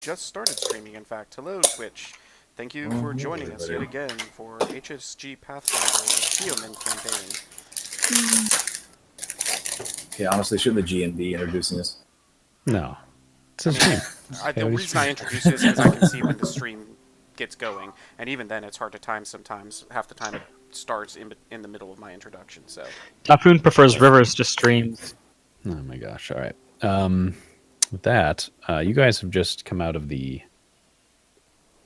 just started streaming, in fact. Hello, Twitch. Thank you for joining us yet again for HSG Pathfinder, the Theoman campaign. Okay, honestly, shouldn't the GN be introducing us? No. It's a stream. The reason I introduce this is I can see when the stream gets going, and even then it's hard to time sometimes. Half the time it starts in the middle of my introduction, so... Typhoon prefers rivers to streams. Oh my gosh, alright. With that, you guys have just come out of the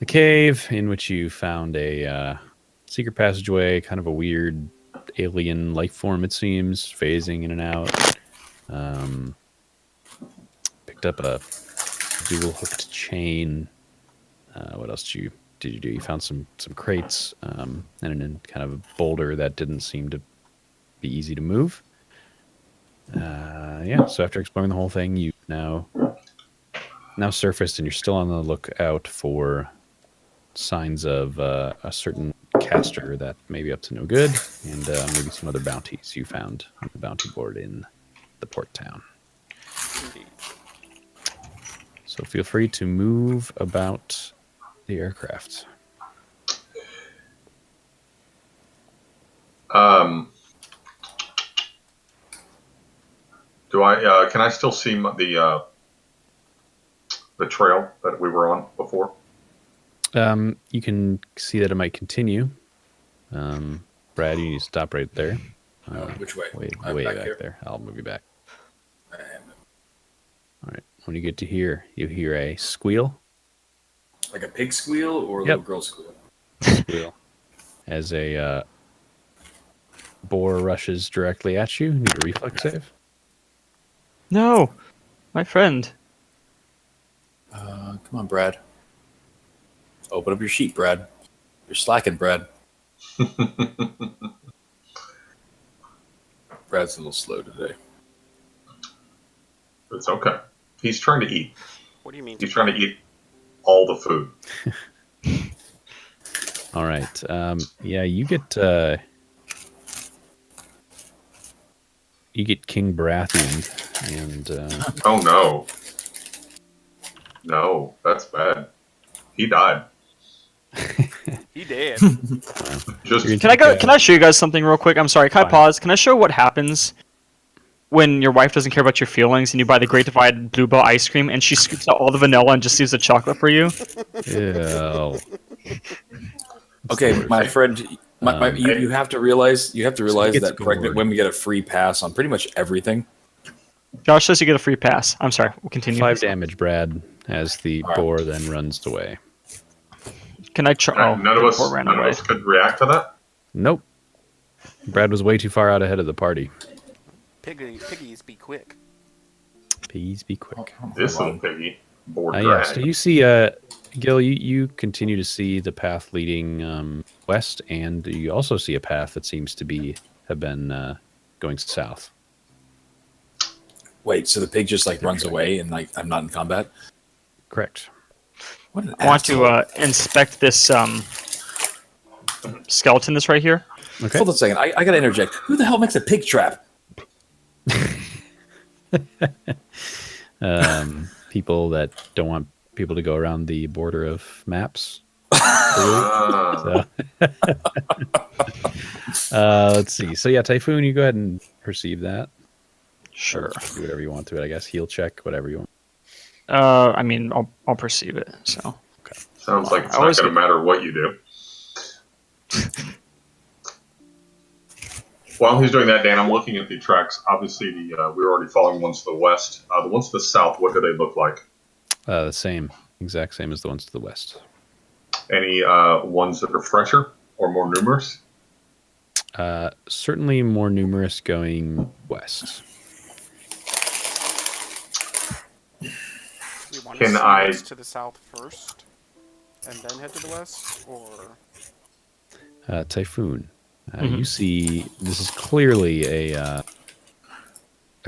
cave in which you found a secret passageway, kind of a weird alien life form, it seems, phasing in and out. Picked up a dual hooked chain. What else did you do? You found some crates and then kind of a boulder that didn't seem to be easy to move. So after exploring the whole thing, you now surfaced, and you're still on the lookout for signs of a certain caster that may be up to no good, and maybe some other bounties you found on the bounty board in the port town. Indeed. So feel free to move about the aircraft. Can I still see the trail that we were on before? You can see that it might continue. Brad, you need to stop right there. Which way? Way back here? there. I'll move you back. I am. All right. When you get to here, you hear a squeal. Like a pig squeal or a little girl squeal? Squeal. As a boar rushes directly at you. Need a reflex save. No, my friend. Come on, Brad. Open up your sheet, Brad. You're slacking, Brad. Brad's a little slow today. It's okay. He's trying to eat. What do you mean? He's trying to eat all the food. All right. You get King Baratheon, and Oh no. No, that's bad. He died. He did. Just Can I show you guys something real quick? I'm sorry. Can I pause? Can I show what happens when your wife doesn't care about your feelings and you buy the Great Divide Bluebell ice cream and she scoops out all the vanilla and just leaves the chocolate for you? ew. Okay, my friend, you have to realize that pregnant women get a free pass on pretty much everything. Josh says you get a free pass. I'm sorry. We'll continue. 5 damage, Brad, as the boar then runs away. Can I try? none of us could react to that. Nope. Brad was way too far out ahead of the party. Piggies be quick. Piggies be quick. This little piggy. Bored So you see, Gil, you continue to see the path leading west, and you also see a path that seems to have been going south. Wait, so the pig just runs away and I'm not in combat? Correct. What an I want asshole. to inspect this skeleton that's right here. Okay. Hold on a second. I gotta interject. Who the hell makes a pig trap? People that don't want people to go around the border of maps. Let's see. So yeah, Typhoon, you go ahead and perceive that. Sure. Do whatever you want to it, I guess. Heal check, whatever you want. I mean, I'll perceive it. So. Sounds like it's not going to matter what you do. While he's doing that, Dan, I'm looking at the tracks. Obviously, we were already following ones to the west. The ones to the south, what do they look like? The same. Exact same as the ones to the west. Any ones that are fresher or more numerous? Certainly more numerous going west. We want Can to I- to the south first, and then head to the west, or Typhoon. You see, this is clearly a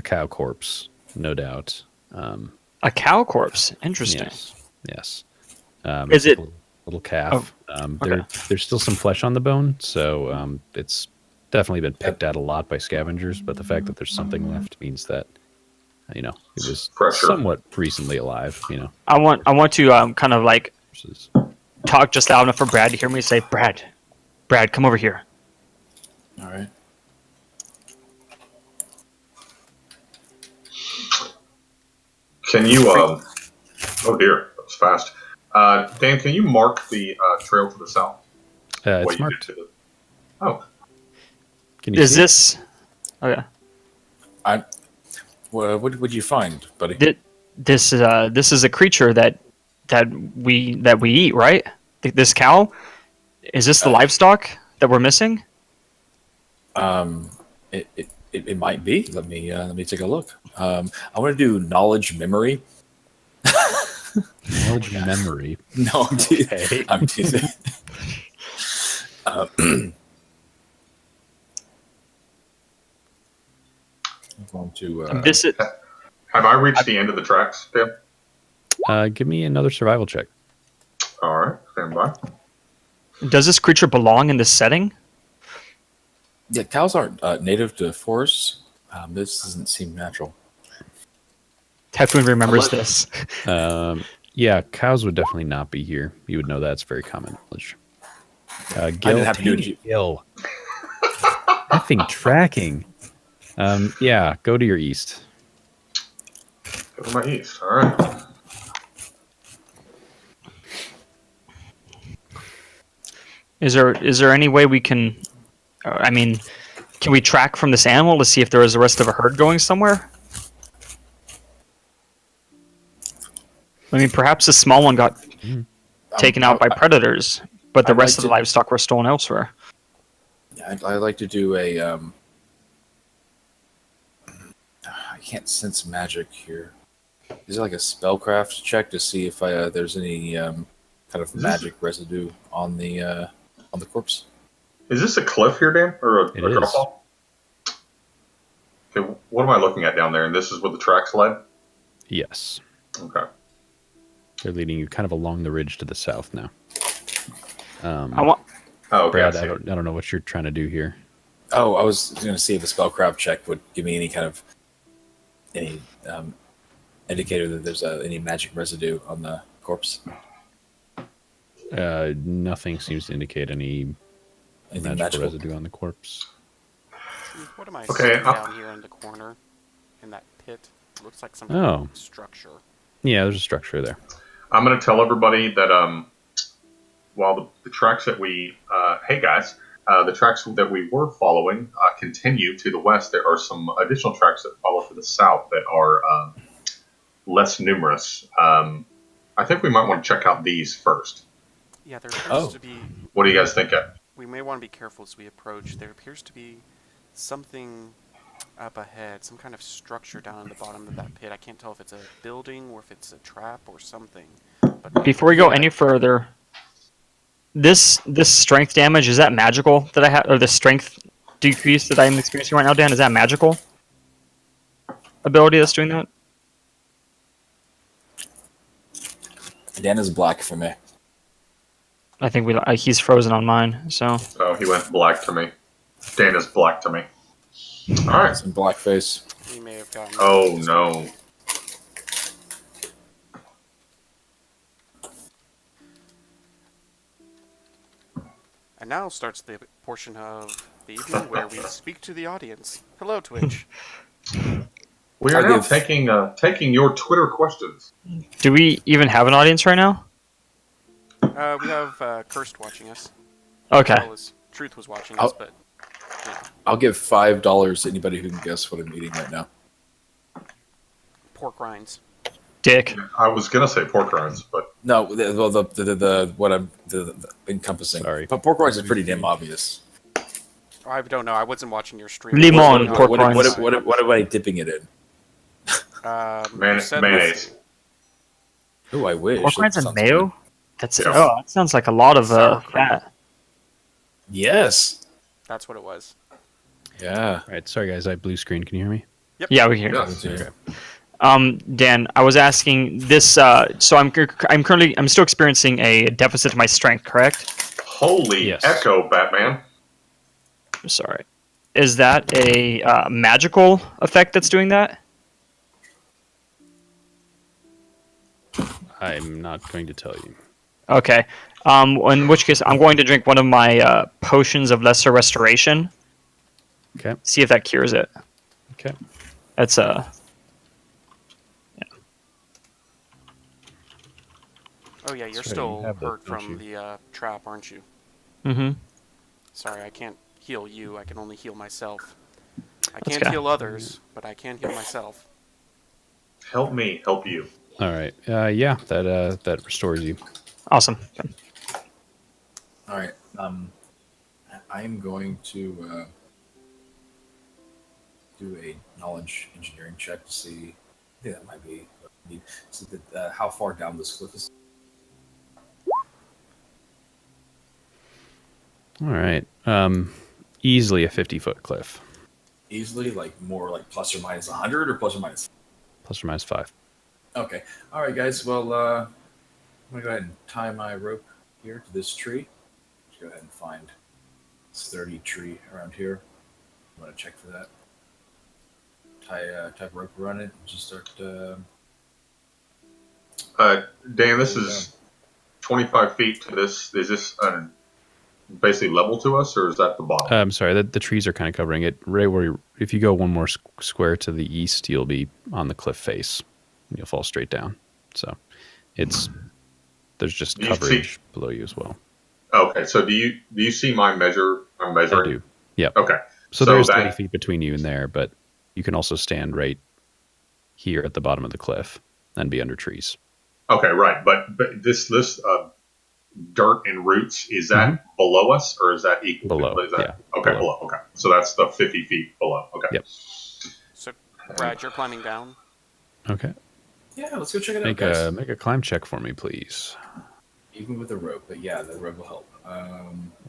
cow corpse, no doubt. A cow corpse. Interesting. Yes. Is it a little calf? okay. There's still some flesh on the bone, so it's definitely been picked at a lot by scavengers. But the fact that there's something left means that You know, it was Pressure. somewhat recently alive. You know, I want to kind of like versus talk just loud enough for Brad to hear me say, Brad, come over here. All right. Can you? Oh dear, that was fast. Dan, can you mark the trail to the south? it's What you marked. did to the- Oh, Can you Is see it? this? Oh yeah. What would you find, buddy? This is a creature that we eat, right? This cow. Is this the livestock that we're missing? It might be. Let me take a look. I want to do knowledge memory. Knowledge memory. No, I'm teasing. Okay. I'm teasing. I'm going to. This is. have I reached the end of the tracks, Dan? Give me another survival check. All right, stand by. Does this creature belong in this setting? Yeah, cows aren't native to forests. This doesn't seem natural. Typhoon remembers this. Yeah, cows would definitely not be here. You would know that's very common knowledge. Gil, didn't have to do dang it. Gil. Effing tracking. Yeah, go to your east. Go to my east. All right. Is there any way we can? I mean, can we track from this animal to see if there is the rest of a herd going somewhere? I mean, perhaps the small one got taken out by predators, but the I'd rest like of the livestock were stolen elsewhere. I'd like to do a. I can't sense magic here. Is it like a spellcraft check to see if there's any kind of magic residue on the corpse? Is this a cliff here, Dan, or It a is. drop-off? Okay, what am I looking at down there? And this is where the tracks led? Yes. Okay. They're leading you kind of along the ridge to the south now. I want. Oh, okay. Brad, I I see. don't know what you're trying to do here. Oh, I was going to see if a spellcraft check would give me any kind of indicator that there's any magic residue on the corpse. Nothing seems to indicate any Anything magical magical? residue on the corpse. What am I Okay, seeing down here in the corner, in that pit? It looks like some kind Oh. of structure. Yeah, there's a structure there. I'm going to tell everybody that while the tracks that we, hey guys, the tracks that we were following continue to the west, there are some additional tracks that follow to the south that are less numerous. I think we might want to check out these first. Yeah, there appears to be. What do you guys think? We may want to be careful as we approach. There appears to be something up ahead, some kind of structure down in the bottom of that pit. I can't tell if it's a building or if it's a trap or something. But Before we go any further, this strength damage, is that magical that I have, or the strength decrease that I'm experiencing right now, Dan? Is that magical ability that's doing that? Dan is black for me. I think he's frozen on mine. So Oh, he went black to me. Dana's black to me. All right. Some blackface. we may have gotten. Oh no. And now starts the portion of the evening where we speak to the audience. Hello, Twitch. We are I now give- taking your Twitter questions. do we even have an audience right now? We have Cursed watching us. Okay. As well as Truth was watching us, but I'll give $5 to anybody who can guess what I'm eating right now. pork rinds. Dick. I was gonna say pork rinds, but No, the what I'm the encompassing. Sorry. But pork rinds is pretty damn obvious. I don't know. I wasn't watching your stream. Limon, What, pork what, rinds. what am I dipping it in? You said mayonnaise. Oh, I wish. Pork That rinds and sounds mayo? good. That's Yeah. Oh, that sounds like a lot of Sour cream. fat. Yes. That's what it was. Yeah. All right, sorry guys, I blue screen. Can you hear me? Yeah, we hear. Yeah. Dan, I was asking this. So I'm still experiencing a deficit to my strength, correct? Holy Yes. echo, Batman. Sorry. Is that a magical effect that's doing that? I'm not going to tell you. Okay. In which case, I'm going to drink one of my potions of lesser restoration. Okay. See if that cures it. Okay. That's Oh yeah, you're That's right, you still have those, hurt don't from you? the trap, aren't you? Mm-hmm. Sorry, I can't heal you. I can only heal myself. I That's can't okay. heal others, but I can heal myself. Help me, help you. All right. Yeah, that restores you. Awesome. All right. I'm going to do a knowledge engineering check to see. I think that might be what I need. See that, how far down this cliff is. All right. Easily a 50-foot cliff, Easily, like more like plus or minus 100 or plus or minus. plus or minus 5. Okay. All right, guys. Well, I'm gonna go ahead and tie my rope here to this tree. Let's go ahead and find this sturdy tree around here. I'm gonna check for that. Tie rope around it and just start. Dan, this is 25 feet to this. Is this basically level to us, or is that the bottom? I'm sorry, the trees are kind of covering it. Right where, if you go one more square to the east, you'll be on the cliff face. And you'll fall straight down. So, there's just Do you see- coverage below you as well. Okay, so do you see my measure? I'm measuring. I do. Yep. Okay. So, So there's that- 30 feet between you and there, but you can also stand right here at the bottom of the cliff and be under trees. Okay, right. But this dirt and roots, is that below us or is that equal? Below, Is that, yeah, Okay, below. below. Okay, so that's the 50 feet below. Okay. Yep. So, Brad, you're climbing down. Okay. Yeah, let's go check it out, Make guys. a climb check for me, please. Even with the rope, but yeah, the rope will help.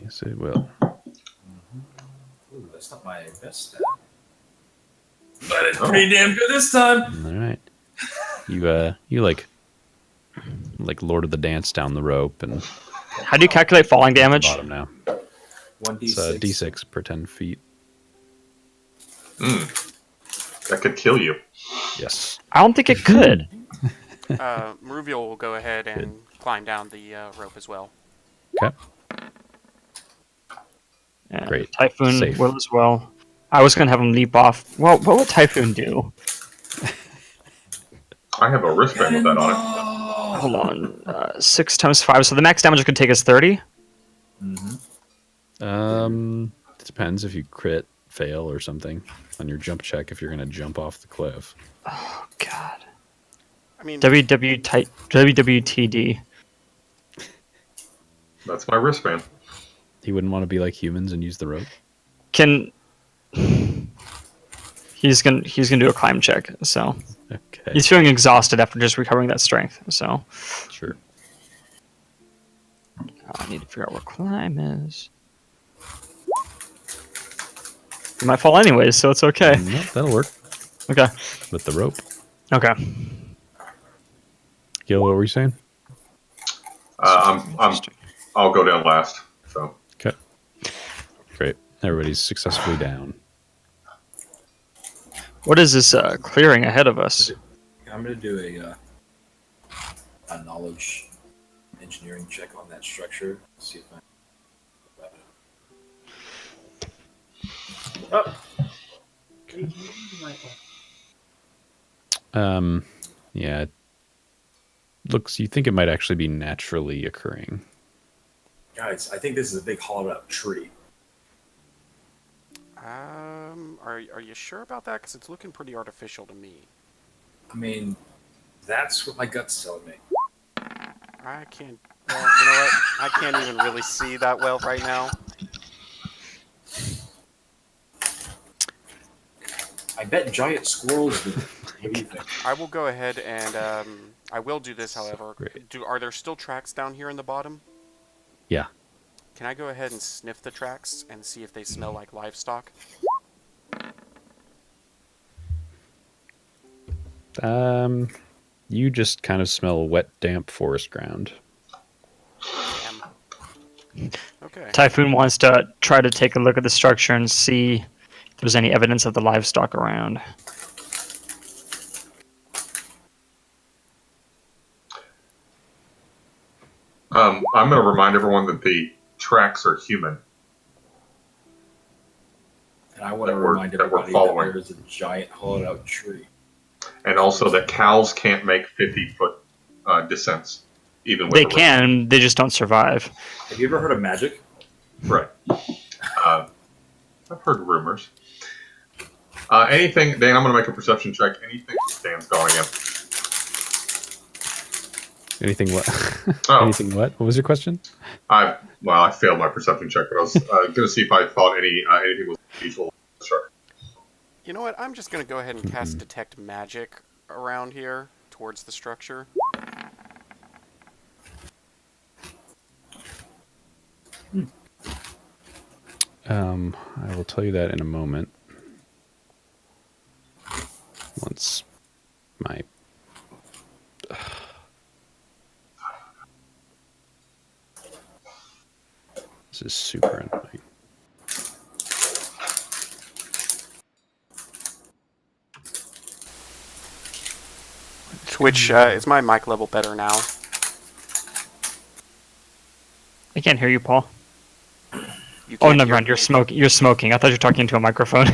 Yes, it will. Ooh, that's not my best stat. But it's pretty damn good this time. All right. You like Lord of the Dance down the rope and How do you calculate falling damage? bottom now. 1d6. It's a d6 per 10 feet. That could kill you. Yes. I don't think it could. Maruvial will go ahead and climb down the rope as well. Okay. Yeah, Great. Typhoon Safe. will as well. I was gonna have him leap off. Well, what would Typhoon do? I have a wristband with that on it. Hold on. 6 times 5. So the max damage it could take is 30. It depends if you crit, fail, or something on your jump check if you're going to jump off the cliff. Oh God. I mean, WWTD. That's my wristband. He wouldn't want to be like humans and use the rope. Can he's gonna do a climb check. So Okay. he's feeling exhausted after just recovering that strength. So Sure. I need to figure out where climb is. He might fall anyways, so it's okay. No, that'll work Okay. with the rope. Okay. Gil, what were you saying? I'll go down last. So Okay. Great. Everybody's successfully down. What is this clearing ahead of us? I'm going to do a knowledge engineering check on that structure. See if I. Yeah. It looks, you think it might actually be naturally occurring. Guys, I think this is a big hollowed out tree. are you sure about that? Because it's looking pretty artificial to me. I mean, that's what my gut's telling me. I can't. Well, you know what? I can't even really see that well right now. I bet giant squirrels do. What do you think? I will go ahead and I will do this, however. Great. Are there still tracks down here in the bottom? Yeah. Can I go ahead and sniff the tracks and see if they smell like livestock? You just kind of smell wet, damp forest ground. Damn. Okay. Typhoon wants to try to take a look at the structure and see if there's any evidence of the livestock around. I'm going to remind everyone that the tracks are human. And I want to That we're- remind that we're everybody that following. there is a giant hollowed-out tree. And also that cows can't make 50-foot descents, even with They a rope. can, they just don't survive. Have you ever heard of magic? Right. I've heard rumors. Anything, Dan, I'm going to make a perception check. Anything, Dan's going again. Anything what? Oh. Anything what? What was your question? I failed my perception check, but I was going to see if I thought anything was unusual. Sure. You know what? I'm just going to go ahead and cast Detect Magic around here towards the structure. I will tell you that in a moment. Once my this is super annoying. Twitch, is my mic level better now? I can't hear you, Paul. You Oh, can't never hear- mind. You're smoking. You're smoking. I thought you were talking into a microphone.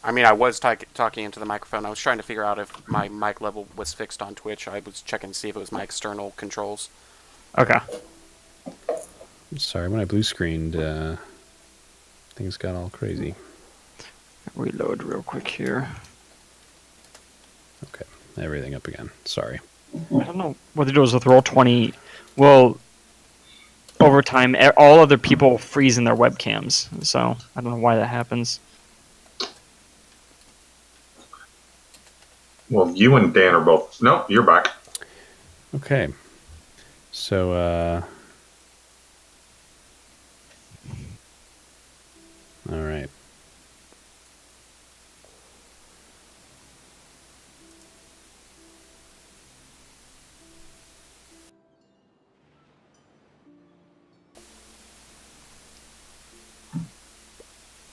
I mean, I was talking into the microphone. I was trying to figure out if my mic level was fixed on Twitch. I was checking to see if it was my external controls. Okay. Sorry, when I blue screened, things got all crazy. Reload real quick here. Okay, everything up again. Sorry. I don't know what to do is with Roll20. Well, over time, all other people freeze in their webcams. So I don't know why that happens. Well, you and Dan are both. No, you're back. Okay. So, all right.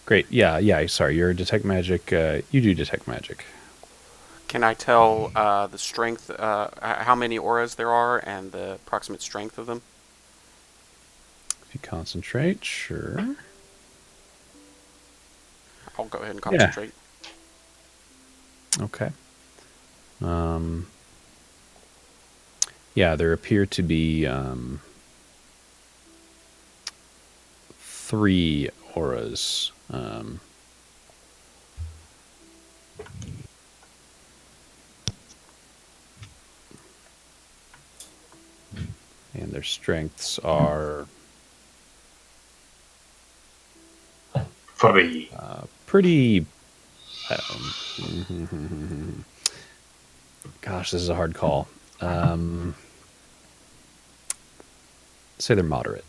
Great. Yeah. Sorry, you're detect magic. You do detect magic. Can I tell the strength, how many auras there are, and the approximate strength of them? If you concentrate, sure. I'll go ahead and concentrate. Okay. Yeah, there appear to be 3 auras. And their strengths are Three. pretty. Gosh, this is a hard call. Say they're moderate.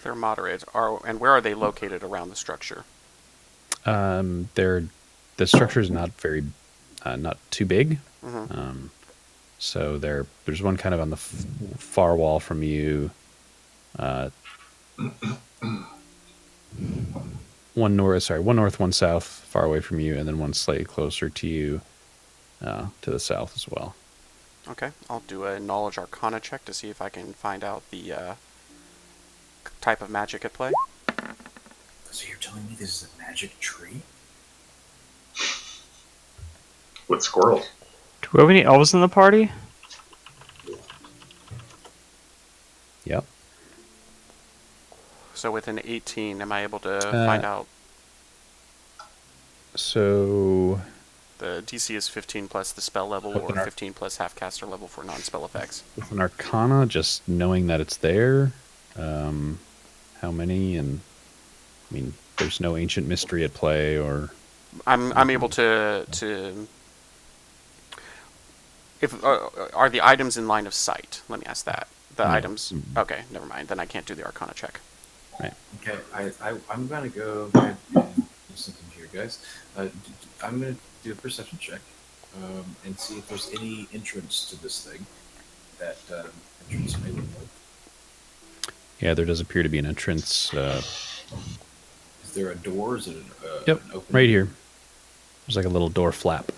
They're moderate. And where are they located around the structure? The structure is not very, not too big. Mm-hmm. So there's one kind of on the far wall from you. One north, one south, far away from you, and then one slightly closer to you, to the south as well. Okay, I'll do a Knowledge Arcana check to see if I can find out the type of magic at play. So you're telling me this is a magic tree? With squirrels. Do we have any elves in the party? Yep. So with an 18, am I able to find out? So The DC is 15 plus the spell level, With or an 15 plus half caster level for non-spell effects. with an Arcana, just knowing that it's there, how many, and I mean, there's no ancient mystery at play, or I'm able to if are the items in line of sight? Let me ask that. The No. items. Okay, never mind. Then I can't do the Arcana check. right. Okay, I'm gonna go ahead and do something here, guys. I'm gonna do a perception check and see if there's any entrance to this thing that entrance may look like. Yeah, there does appear to be an entrance. Is there a door? Is it Yep, an opening? right here. There's like a little door flap.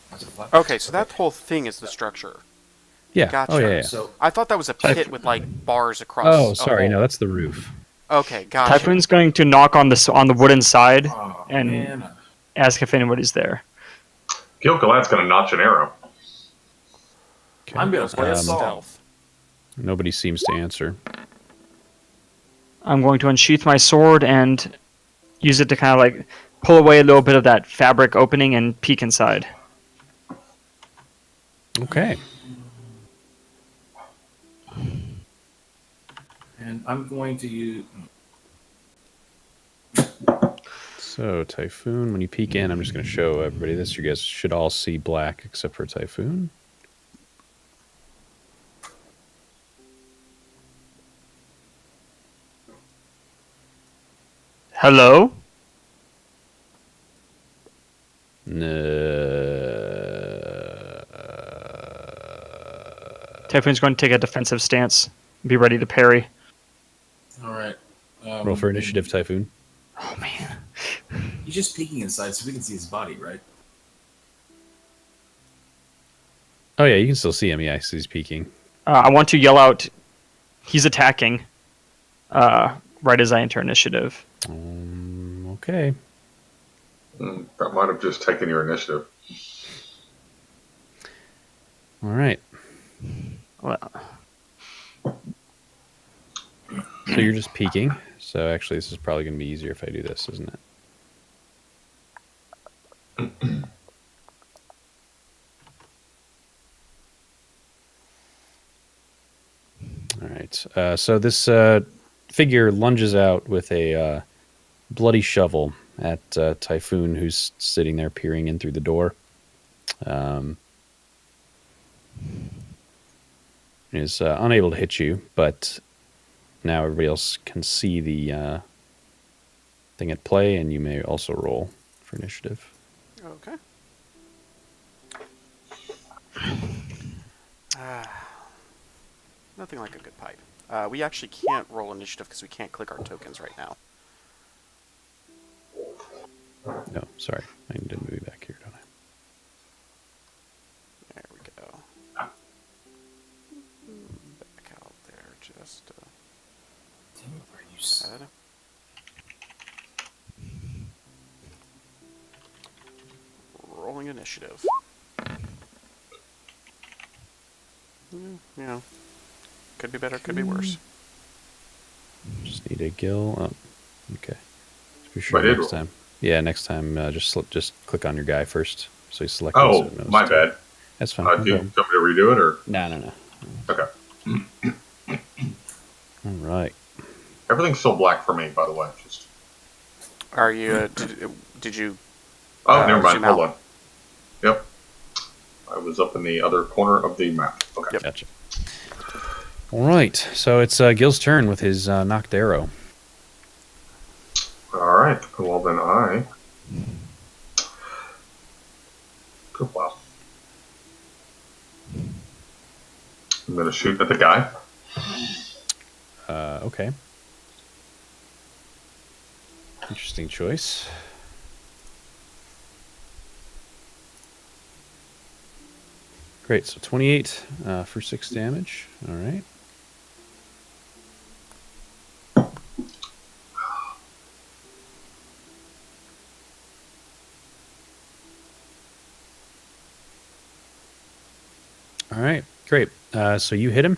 That's a flap? Okay, so that whole thing is the structure. Yeah. Gotcha. Oh yeah. So I thought that was a pit with like bars across. Oh, a sorry. hole. No, that's the roof. Okay, gotcha. Typhoon's going to knock on the wooden side oh and man, ask if anybody's there. Gil-galad's going to notch an arrow. Okay. I'm gonna Gil's play a got song. stealth. Nobody seems to answer. I'm going to unsheath my sword and use it to kind of like pull away a little bit of that fabric opening and peek inside. Okay. And I'm going to use. So Typhoon, when you peek in, I'm just going to show everybody this. You guys should all see black except for Typhoon. Hello? Typhoon's going to take a defensive stance. Be ready to parry. All right. Roll for initiative, Typhoon. Oh man. He's just peeking inside, so we can see his body, right? Oh yeah, you can still see him. Yeah, so he's peeking. I want to yell out, he's attacking, right as I enter initiative. Okay. That might have just taken your initiative. All right. Well, So you're just peeking. So actually, this is probably going to be easier if I do this, isn't it? All right. So this figure lunges out with a bloody shovel at Typhoon, who's sitting there peering in through the door. Is unable to hit you, but now everybody else can see the thing at play, and you may also roll for initiative. Okay. Nothing like a good pipe. We actually can't roll initiative because we can't click our tokens right now. No, sorry. I need to move you back here, don't I? There we go. Back out there just Damn, where you ahead. Rolling initiative. Yeah. Could be better, could be worse. Just need a gill. Oh, okay. Just be sure I did next roll. time. Yeah, next time just click on your guy first. So you select. Oh, it, so it knows my to- bad. That's fine. Do no you problem. want me to redo it, or? No. Okay. All right. Everything's still black for me, by the way. Just. Are you, did you, Oh, never mind. zoom Hold out? on. Yep. I was up in the other corner of the map. Okay. Yep. Gotcha. All right. So it's Gil's turn with his knocked arrow. All right. Well, then I. Good. Wow. I'm gonna shoot at the guy. Okay. Interesting choice. Great. So 28 for 6 damage. All right. All right, great. So you hit him,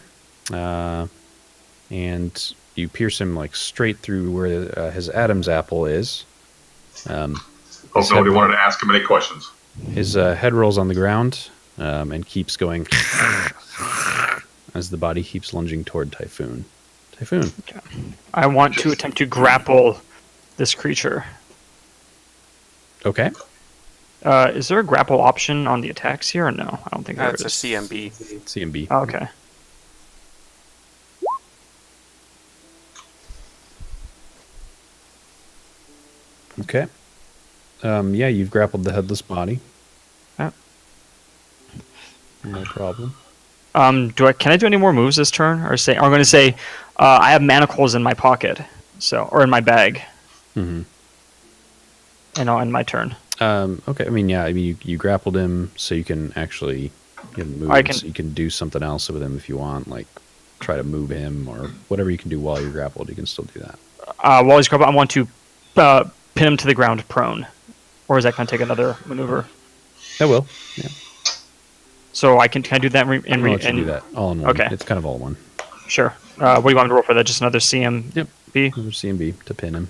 and you pierce him like straight through where his Adam's apple is. Hope His nobody head- wanted to ask him any questions. His head rolls on the ground and keeps going as the body keeps lunging toward Typhoon. Typhoon. I want to attempt to grapple this creature. Okay. Is there a grapple option on the attacks here or no? I don't think there it's a is. CMB. CMB. Oh, okay. Okay. Yeah, you've grappled the headless body. Yeah. No problem. Can I do any more moves this turn, or say I'm going to say I have manacles in my pocket, or in my bag, Mm-hmm. and I'll end my turn. Okay. I mean, you grappled him, so you can actually He hasn't moved, I can- so you can do something else with him if you want, like try to move him or whatever you can do while you're grappled. You can still do that. While he's grappled, I want to pin him to the ground prone. Or is that going to take another maneuver? That will. Yeah. So can I do that? I'll let you do that all in one. Okay. It's kind of all in one. Sure. What do you want me to roll for that? Just another CMB? Yep. Another CMB to pin him.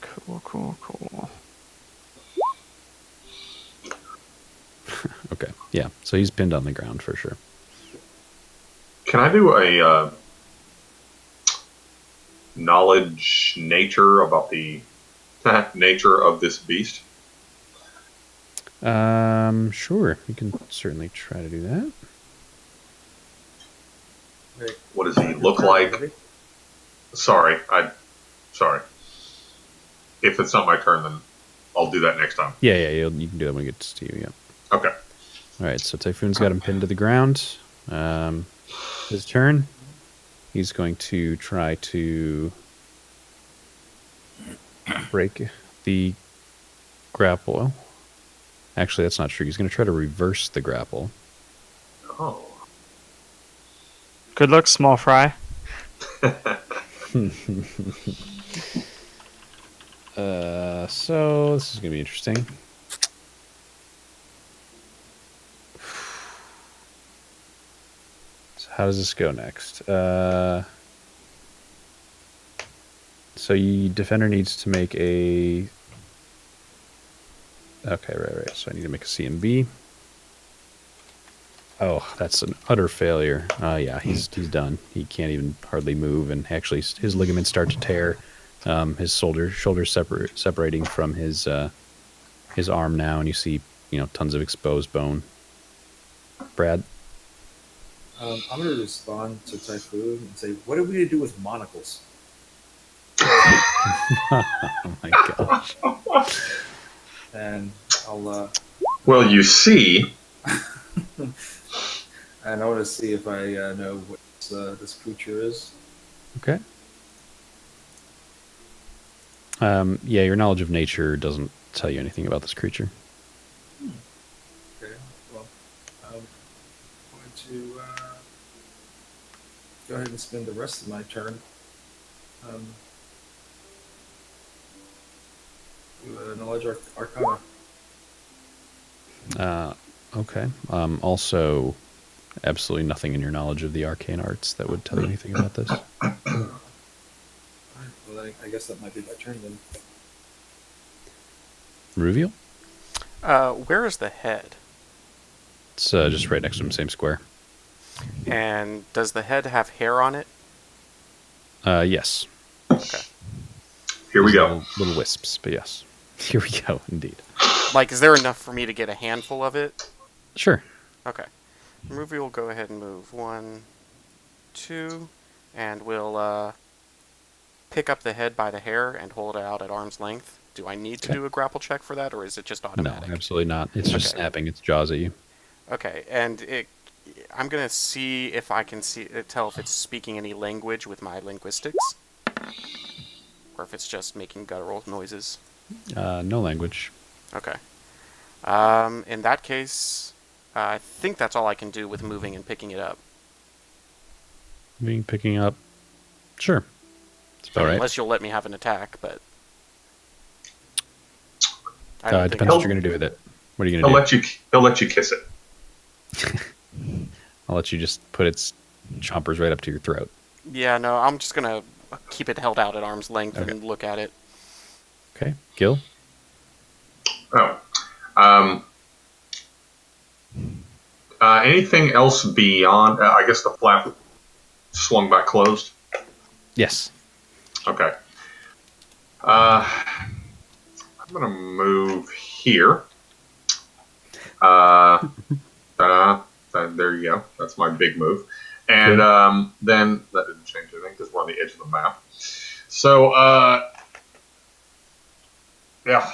Cool. Okay. Yeah. So he's pinned on the ground for sure. Can I do a knowledge nature about the nature of this beast? Sure. You can certainly try to do that. What does he look like? Sorry. If it's not my turn, then I'll do that next time. Yeah. You can do that when it gets to you. Yeah. Okay. All right. So Typhoon's got him pinned to the ground. His turn. He's going to try to break the grapple. Actually, that's not true. He's going to try to reverse the grapple. Oh. Good luck, small fry. So this is going to be interesting. So how does this go next? So you defender needs to make a. Okay, right. So I need to make a CMB. Oh, that's an utter failure. Yeah, he's done. He can't even hardly move, and actually his ligaments start to tear. His shoulder separating from his arm now, and you see tons of exposed bone. Brad. I'm going to respond to Typhoon and say, what are we going to do with monocles? Oh my gosh. And I'll Well, you see, and I want to see if I know what this creature is. Okay. Yeah, your knowledge of nature doesn't tell you anything about this creature. Okay, well, I'm going to go ahead and spend the rest of my turn with knowledge arcana. Okay. Also, absolutely nothing in your knowledge of the arcane arts that would tell you anything about this. Well, I guess that might be my turn then. Reveal? Where is the head? It's just right next to him, same square. And does the head have hair on it? Yes. Okay. here we There's go. Little wisps, but yes. Here we go, indeed. Like, is there enough for me to get a handful of it? Sure. Okay. Ruby will go ahead and move 1, 2, and we'll pick up the head by the hair and hold it out at arm's length. Do I need to Okay. do a grapple check for that, or is it just No, automatic? absolutely not. It's just Okay. snapping its jaws at you. Okay, and I'm gonna see if I can tell if it's speaking any language with my linguistics, or if it's just making guttural noises. No language. Okay. In that case, I think that's all I can do with moving and picking it up. Picking up. Sure. It's about right. Unless you'll let me have an attack, but I It don't think depends what you're going to do with it. What are you going to do? He'll let you kiss it. I'll let you just put its chompers right up to your throat. Yeah, no, I'm just gonna keep it held out at arm's length Okay. and look at it. Okay. Gil? Oh. Anything else beyond? I guess the flap swung back closed. Yes. Okay. I'm gonna move here. There you go. That's my big move. And then that didn't change anything because we're on the edge of the map. So yeah,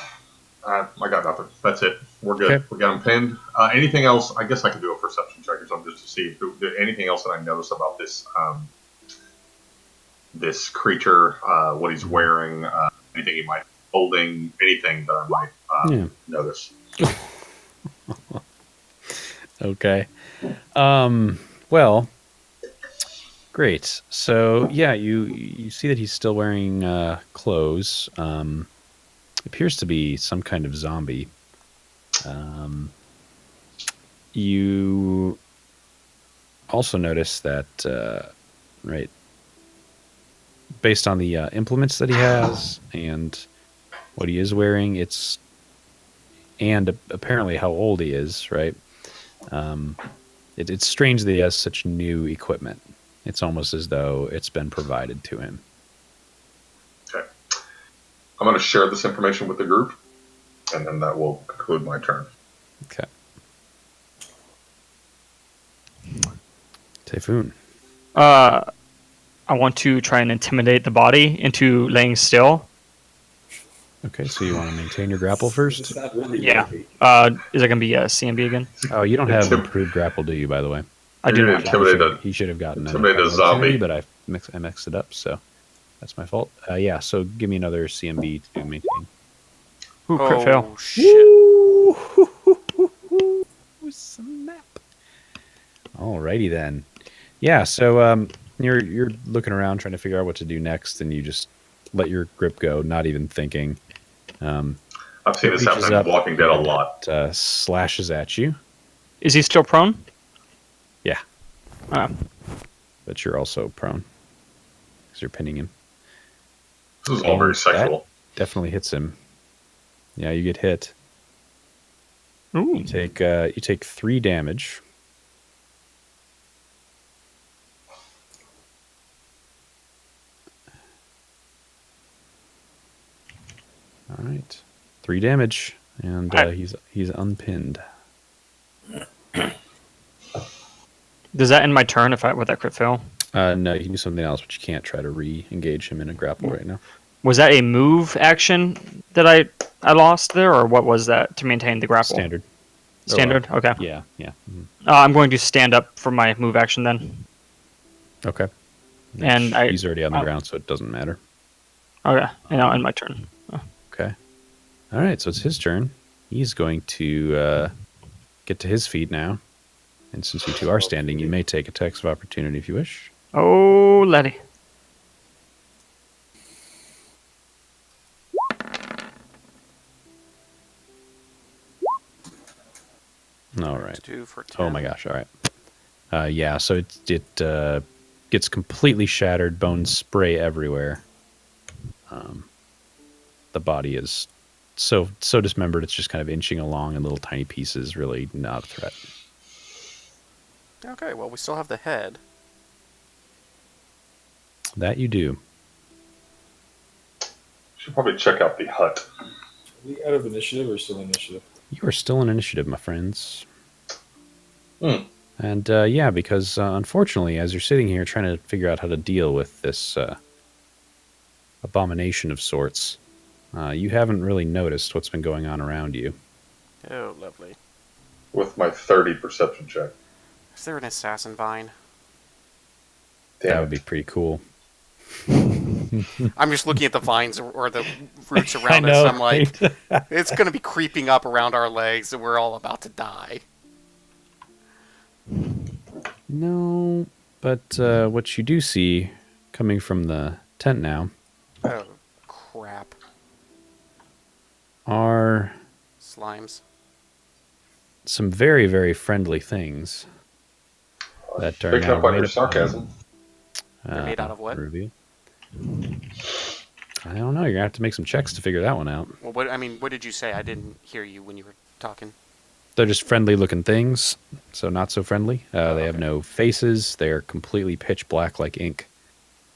I got nothing. That's it. We're good. Okay. We got him pinned. Anything else? I guess I could do a perception check or something just to see if there anything else that I notice about this this creature, what he's wearing, anything he might be holding, anything that I might notice. Okay. Well, great. So yeah, you see that he's still wearing clothes. Appears to be some kind of zombie. You also notice that right, based on the implements that he has and what he is wearing, and apparently how old he is, right? It's strange that he has such new equipment. It's almost as though it's been provided to him. Okay. I'm going to share this information with the group, and then that will conclude my turn. Okay. Typhoon. I want to try and intimidate the body into laying still. Okay, so you want to maintain your grapple first? It's not really Yeah. worthy. Is it going to be CMB again? Oh, you don't have Intim- improved grapple, do you, by the way? I do You're not. gonna intimidate He should have gotten intimidate a an zombie. but I mixed it up, so that's my fault. Yeah, so give me another CMB to maintain. Ooh, crit fail. Oh, shit. Snap. Alrighty then. Yeah, so you're looking around trying to figure out what to do next, and you just let your grip go, not even thinking. I've seen this Reaches happen up in Walking Dead a lot. Slashes at you. Is he still prone? Yeah, Uh, but you're also prone because you're pinning him. This is all very That sexual. definitely hits him. Yeah, you get hit. ooh. You take 3 damage. All right, 3 damage, and he's unpinned. Does that end my turn if I with that crit fail? No, you can do something else, but you can't try to re-engage him in a grapple right now. Was that a move action that I lost there, or what was that to maintain the grapple? Standard. Standard? Okay. Yeah, yeah. Mhm. I'm going to stand up for my move action then. Okay. And He's already on the ground, so it doesn't matter. Okay. And I'll end my turn. Okay. All right, so it's his turn. He's going to get to his feet now. And since you two are standing, you may take attacks of opportunity if you wish. Oh, Letty. All right. 2 for 10. Oh my gosh! All right. Yeah. So it gets completely shattered. Bones spray everywhere. The body is so dismembered. It's just kind of inching along in little tiny pieces. Really not a threat. Okay, well, we still have the head. That you do. Should probably check out the hut. Are we out of initiative or still initiative? You are still in initiative, my friends. Hmm. And yeah, because unfortunately, as you're sitting here trying to figure out how to deal with this abomination of sorts, you haven't really noticed what's been going on around you. Oh, lovely. With my 30 perception check. Is there an assassin vine? Damn That it. would be pretty cool. I'm just looking at the vines or the roots around us. I'm like, it's going to be creeping up around our legs, and we're all about to die. No, but what you do see coming from the tent now Oh, crap. are Slimes. some very, very friendly things that are Picking now up on right your up sarcasm. They're made out of what? Reveal. I don't know. You're gonna have to make some checks to figure that one out. Well, what did you say? I didn't hear you when you were talking. They're just friendly-looking things, so not so friendly. They have okay. no faces. They're completely pitch black like ink,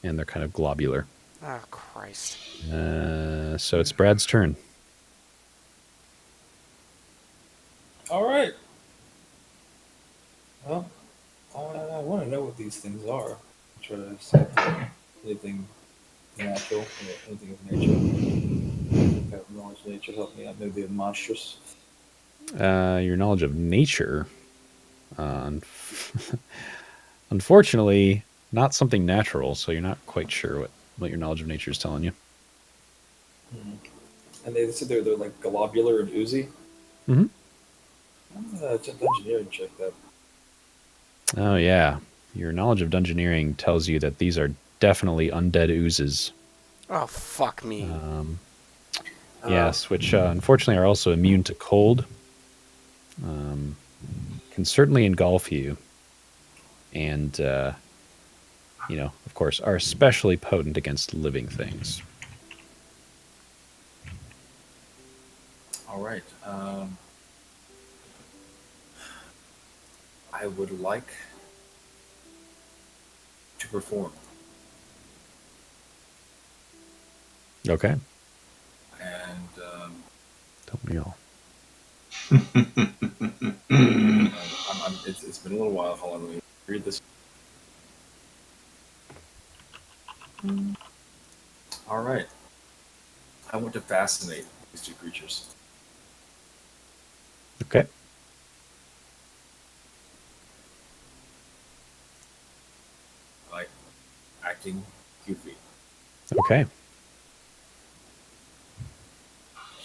and they're kind of globular. Oh, Christ. So it's Brad's turn. All right. Well, I want to know what these things are. Try to see if they're anything natural or anything of nature. If I have knowledge of nature, help me out. Maybe they're monstrous. Your knowledge of nature, unfortunately, not something natural. So you're not quite sure what your knowledge of nature is telling you. And they said they're like globular and oozy. Mm-hmm. It's a engineering check that. Oh yeah, your knowledge of dungeoneering tells you that these are definitely undead oozes. Oh, fuck me. Yes, which unfortunately are also immune to cold. Can certainly engulf you, and of course, are especially potent against living things. All right. I would like to perform, Okay, and don't we all? it's been a little while. Hold on, let me read this. All right. I want to fascinate these two creatures. Okay, Like acting goofy, okay.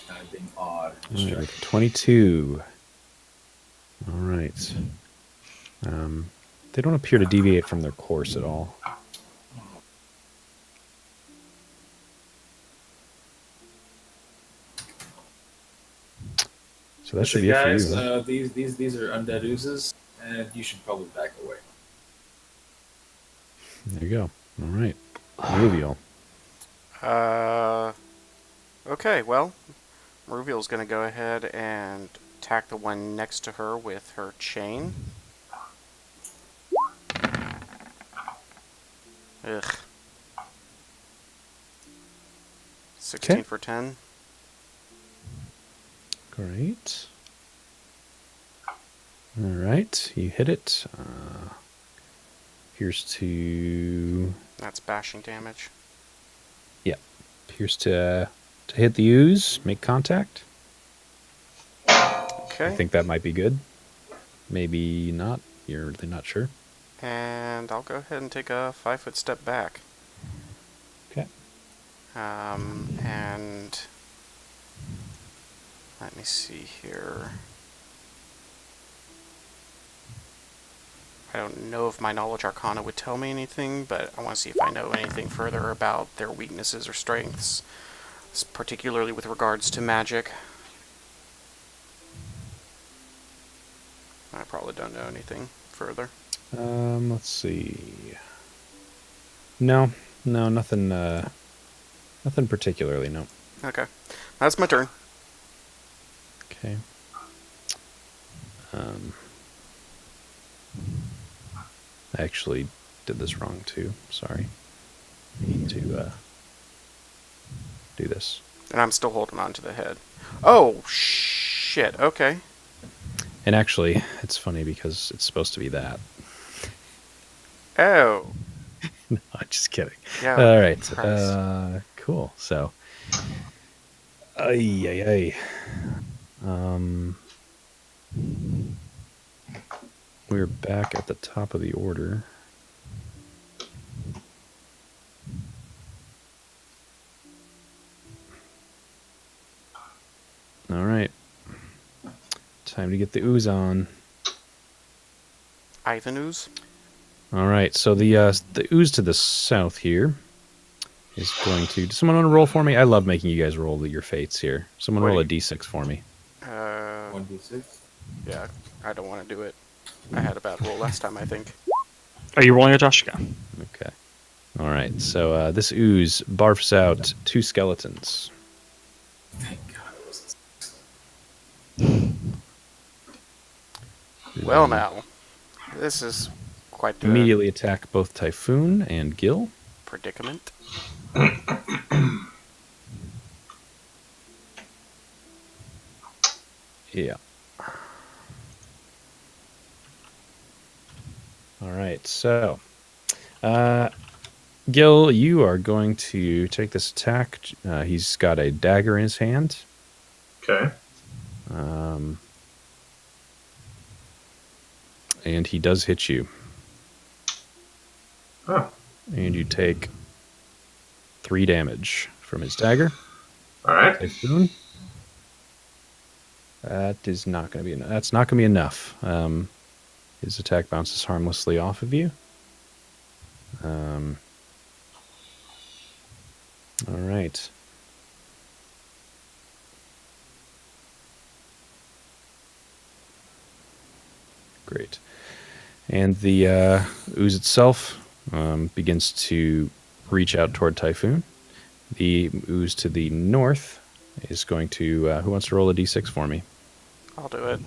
kind of being odd. All right, 22. All right. They don't appear to deviate from their course at all. So that should be it for guys, you. Huh? these are undead oozes, and you should probably back away. There you go. All right. Reveal. Okay, well, Ruviel's gonna go ahead and attack the one next to her with her chain. Ugh. 16 Okay. for 10. Great. All right. You hit it. Appears to... That's bashing damage. Yeah. Appears to hit the ooze. Make contact. Okay. I think that might be good. Maybe not. You're really not sure. And I'll go ahead and take a 5-foot step back. Okay. And let me see here. I don't know if my knowledge arcana would tell me anything, but I want to see if I know anything further about their weaknesses or strengths, particularly with regards to magic. I probably don't know anything further. Let's see. No, nothing. Nothing particularly. No. Okay, that's my turn. Okay. I actually did this wrong too. Sorry. I need to do this. And I'm still holding on to the head. Oh, shit. Okay. And actually, it's funny because it's supposed to be that. Oh. No, just kidding. Yeah. All right. Christ. Cool. So, ay. We're back at the top of the order. All right. Time to get the ooze on. Ivanus? All right. So the ooze to the south here is going to... Does someone want to roll for me? I love making you guys roll your fates here. Someone roll a Wait. d6 for me. 1d6. Yeah, I don't want to do it. I had a bad roll last time, I think. Are you rolling it, Josh? Yeah. Okay. All right. So this ooze barfs out 2 skeletons. Thank God it wasn't. Well, now. This is quite the Immediately attack both Typhoon and Gil. predicament. Yeah. All right. So, Gil, you are going to take this attack. He's got a dagger in his hand. Okay. And he does hit you. Oh, And you take 3 damage from his dagger. all right. Typhoon. That is not going to be enough. That's not going to be enough. His attack bounces harmlessly off of you. All right. Great. And the ooze itself begins to reach out toward Typhoon. The ooze to the north is going to... who wants to roll a d6 for me? I'll do it.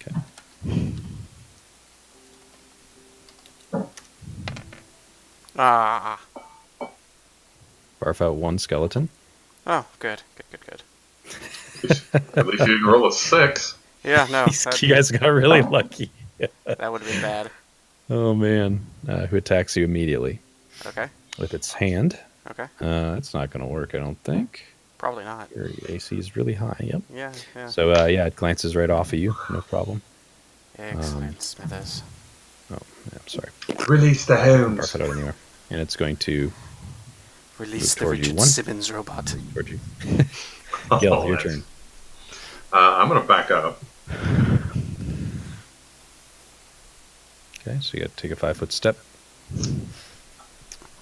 Okay. Ah. Barf out one skeleton. Oh, good. At least you didn't roll a 6. Yeah, no. You guys got really lucky. That would have been bad. Oh, man. Who attacks you immediately Okay. with its hand. Okay. That's not going to work, I don't think. Probably not. Your AC is really high, yep. Yeah. So, yeah, it glances right off of you. No problem. Excellent, Smithers. Oh, yeah, I'm sorry. Release the hounds. Barf it out anywhere. And it's going to Release the toward you. Richard One. Simmons robot. toward you. Gil, your nice. turn. I'm going to back up. Okay, so you got to take a 5-foot step.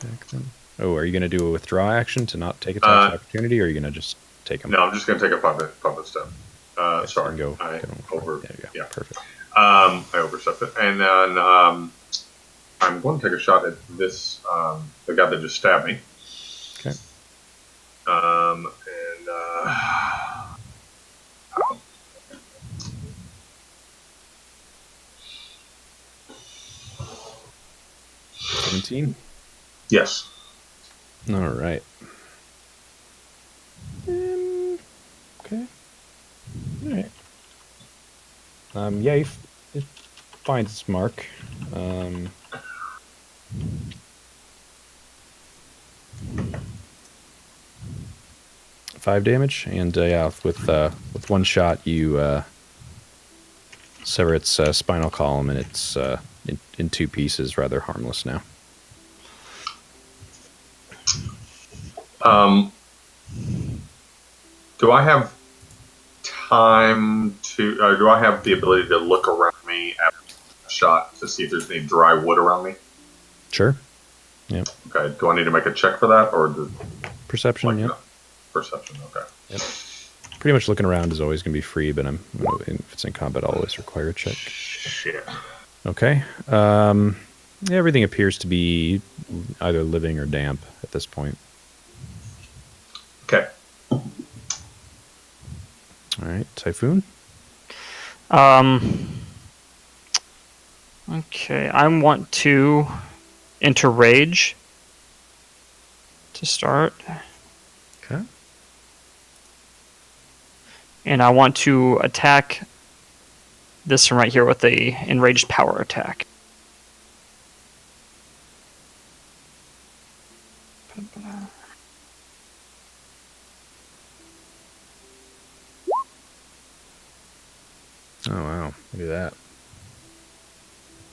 Back then. Oh, are you going to do a withdraw action to not take attacks of opportunity, or are you going to just take them? No, I'm just going to take a 5-foot step. Okay, Sorry. then go. I There over. you go. Yeah. Perfect. I overstepped it. And then I'm going to take a shot at this, the guy that just stabbed me. Okay. And 17. yes. All right. Okay. All right. Yeah, it finds its mark. 5 damage, and yeah, with one shot you sever its spinal column, and it's in 2 pieces, rather harmless now. Do I have time to, do I have the ability to look around me after a shot to see if there's any dry wood around me? Sure. Yep. Okay. Do I need to make a check for that, or Perception. Yep. Perception? Okay. Yep. Pretty much looking around is always going to be free, but if it's in combat, I'll always require a check. Shit. Okay. Yeah, everything appears to be either living or damp at this point. Okay. All right, Typhoon. Okay, I want to enter rage to start. Okay. And I want to attack this one right here with the enraged power attack. Oh wow! Look at that.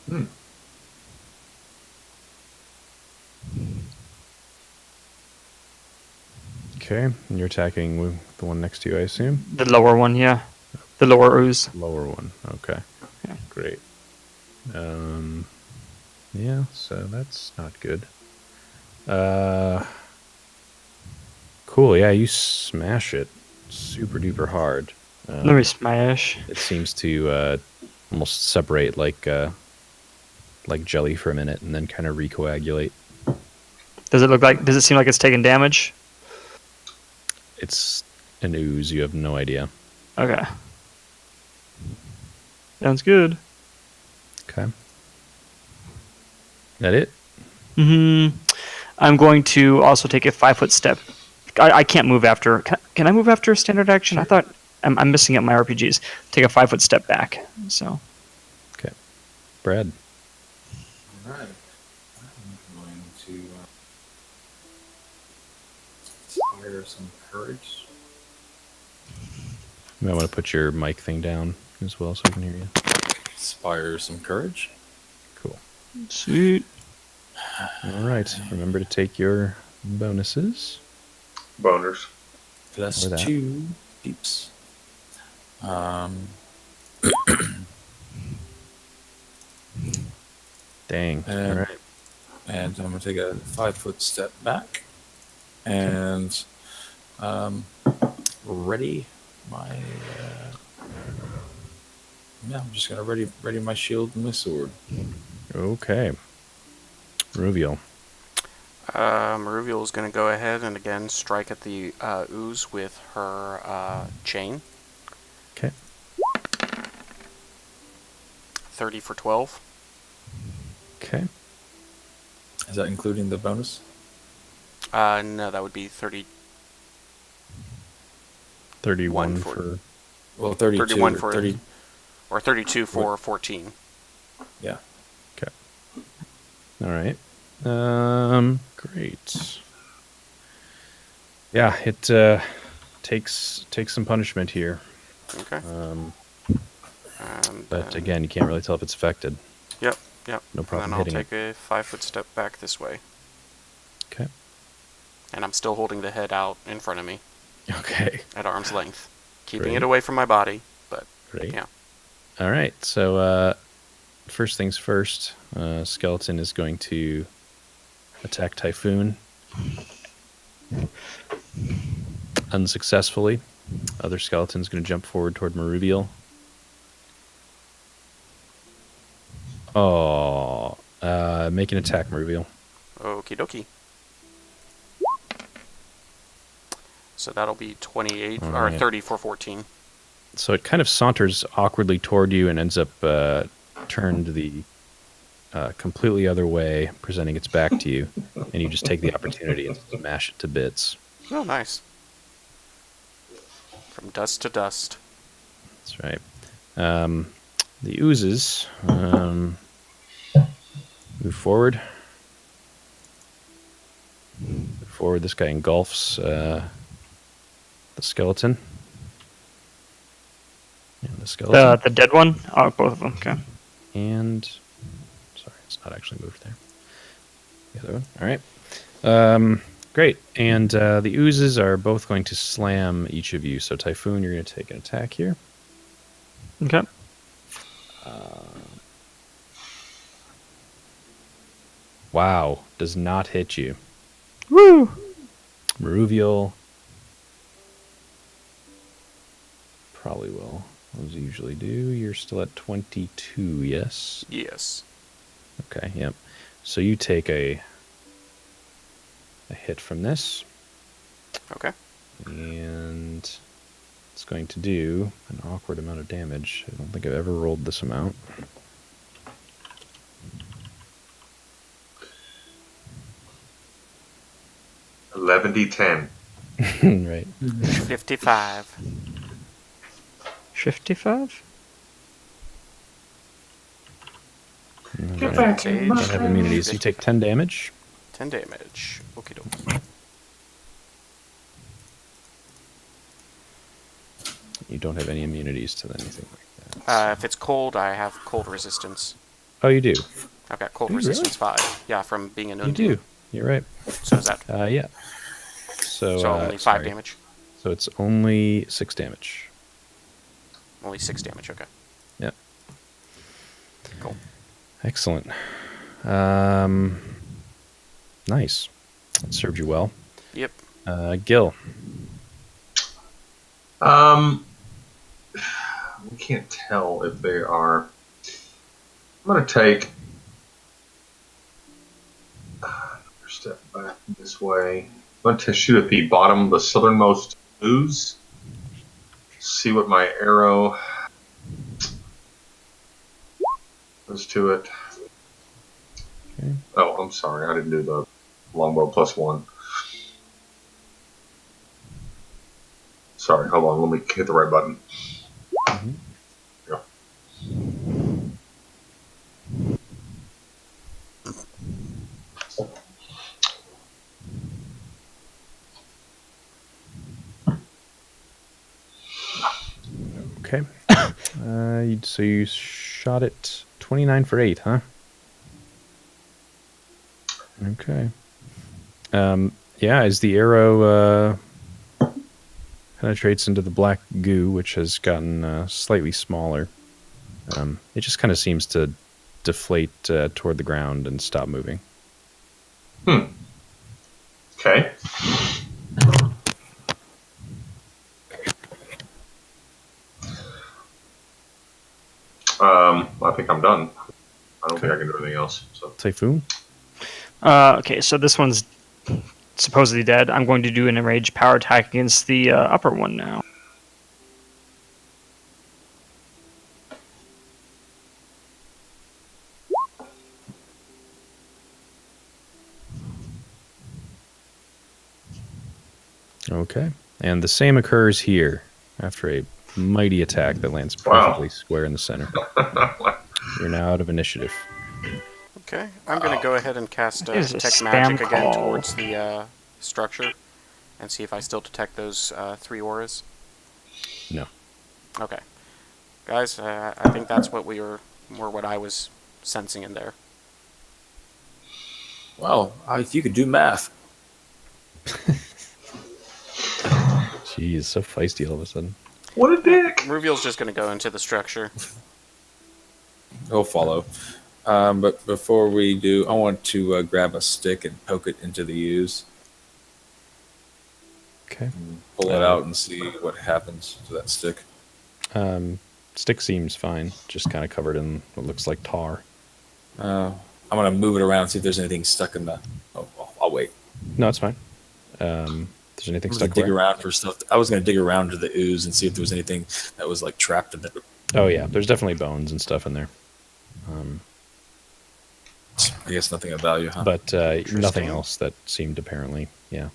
Hmm. Okay, and you're attacking the one next to you, I assume. The lower one, yeah. The lower ooze. Lower one. Okay. Yeah. Great. Yeah. So that's not good. Cool. Yeah, you smash it super duper hard. Let me smash. It seems to almost separate like jelly for a minute, and then kind of recoagulate. Does it seem like it's taking damage? It's an ooze. You have no idea. Okay. Sounds good. Okay. That it? I'm going to also take a 5-foot step. I can't move after. Can I move after a standard action? I thought I'm missing up my RPGs. Take a 5-foot step back. So. Okay. Brad. All right. I'm going to inspire some courage. You might want to put your mic thing down as well so I can hear you. Inspire some courage. Cool. Sweet. All right. Remember to take your bonuses. Boners. Plus Or that. 2 deeps. Um, Dang. All and, right. and I'm going to take a 5-foot step back and ready my. Yeah, I'm just going to ready my shield and my sword. Okay. Ruviel. Maruvial is going to go ahead and again strike at the ooze with her chain. Okay. 30 for 12. Okay. Is that including the bonus? No, that would be 30. 31 for- for. Well, 32. 31 for 30. Or 32 for 14. Yeah. Okay. All right. Great. Yeah, it takes some punishment here. Okay. And But then- again, you can't really tell if it's affected. Yep. No problem And then I'll hitting take a 5-foot step back this way. Okay. And I'm still holding the head out in front of me Okay. at arm's length. Keeping Great. it away from my body, but Great. yeah. All right. So first things first, Skeleton is going to attack Typhoon. Unsuccessfully. Other Skeleton's going to jump forward toward Maruvial. Oh, make an attack, Maruvial. Okie dokie. So that'll be 28 All or right. 30 for 14. So it kind of saunters awkwardly toward you and ends up turned the completely other way, presenting its back to you, and you just take the opportunity and smash it to bits. Oh, nice. From dust to dust. That's right. The oozes move forward. Move forward. This guy engulfs the skeleton. And the skeleton. The dead one? Oh, both of them. Okay. And sorry, it's not actually moved there. The other one. All right. Great. And the oozes are both going to slam each of you. So Typhoon, you're going to take an attack here. Okay. Wow, does not hit you. Woo! Maruvial probably will, as you usually do. You're still at 22, yes? Yes. Okay, yep. So you take a hit from this, Okay. and it's going to do an awkward amount of damage. I don't think I've ever rolled this amount. Eleven d10. Right. 55. 55? Get Alright. back in Don't have immunities. You take 10 damage. 10 damage. Okie dokie. You don't have any immunities to anything like that. If it's cold, I have cold resistance. Oh, you do. I've got cold Do you resistance 5. Yeah, from being an You Undine. do. You're right. So is that Yeah. So, so only 5 sorry. damage? So it's only 6 damage. Only 6 damage, okay. Yep. Cool. Excellent. Nice. That served you well. Yep. Gil. We can't tell if they are. I'm going to take another step back this way. I'm going to shoot at the bottom, the southernmost ooze. See what my arrow does to it. Okay. Oh, I'm sorry. I didn't do the longbow +1. Sorry, hold on. Let me hit the right button. Mhm. Yeah. Okay. So you shot it 29 for 8, huh? Okay. Yeah, as the arrow penetrates into the black goo, which has gotten slightly smaller. It just kind of seems to deflate toward the ground and stop moving. Okay. I think I'm done. I don't think I can do anything else. So Typhoon? Okay, so this one's supposedly dead. I'm going to do an enraged power attack against the upper one now. Okay. And the same occurs here after a mighty attack that lands Wow. perfectly square in the center. You're now out of initiative. Okay, I'm going to go ahead and cast There's a Detect spam Magic again call. towards the structure and see if I still detect those 3 auras. No. Okay. Guys, I think that's what what I was sensing in there. Well, if you could do math. Jeez, so feisty all of a sudden. what a dick! Ruviel's just going to go into the structure. He'll follow. But before we do, I want to grab a stick and poke it into the ooze. Okay. And pull it out and see what happens to that stick. Stick seems fine, just kind of covered in what looks like tar. I'm going to move it around and see if there's anything stuck in the... Oh, I'll wait. No, it's fine. There's anything I was stuck gonna dig where? around for stuff. I was going to dig around to the ooze and see if there was anything that was like trapped in it. Oh yeah, there's definitely bones and stuff in there. I guess nothing of value, huh? But nothing else that seemed apparently, yeah.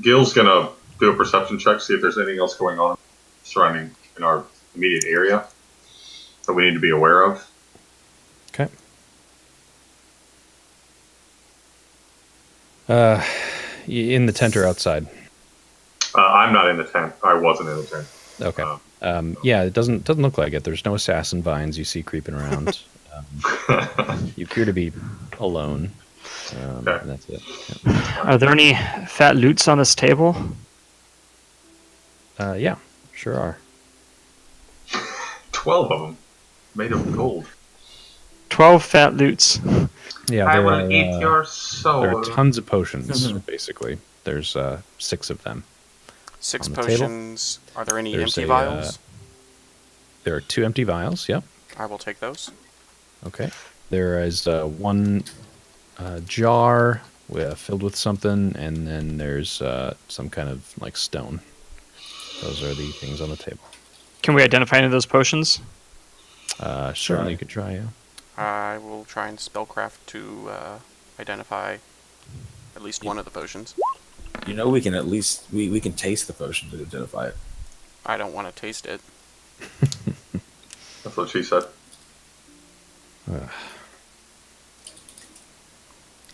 Gil's gonna do a perception check, see if there's anything else going on surrounding in our immediate area that we need to be aware of. Okay. In the tent or outside? I'm not in the tent. I wasn't in the tent. Okay. Yeah, it doesn't look like it. There's no assassin vines you see creeping around. You appear to be alone. Okay. And that's it. Yeah. Are there any fat loots on this table? Yeah, sure are. 12 of them made of gold. 12 fat loots. Yeah, I there will are, eat your there soul. are tons of potions, basically. There's 6 of them. 6 On the table? potions. Are there any There's empty a, vials? There are 2 empty vials, yep. I will take those. Okay. There is 1 jar filled with something, and then there's some kind of like stone. Those are the things on the table. Can we identify any of those potions? Certainly you could try, yeah. I will try and spellcraft to identify at least one of the potions. You know, we can at least we can taste the potion to identify it. I don't want to taste it. That's what she said.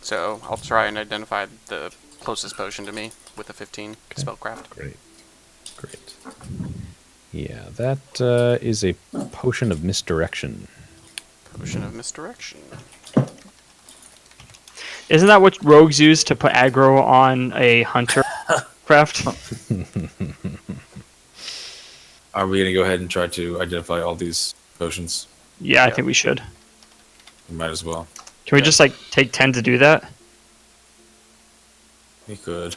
So I'll try and identify the closest potion to me with a 15 Okay. spellcraft. Great. Yeah, that is a potion of misdirection. Potion of misdirection. Isn't that what rogues use to put aggro on a hunter craft? Are we going to go ahead and try to identify all these potions? Yeah, I think we should. We might as well. Can we just like take 10 to do that? We could.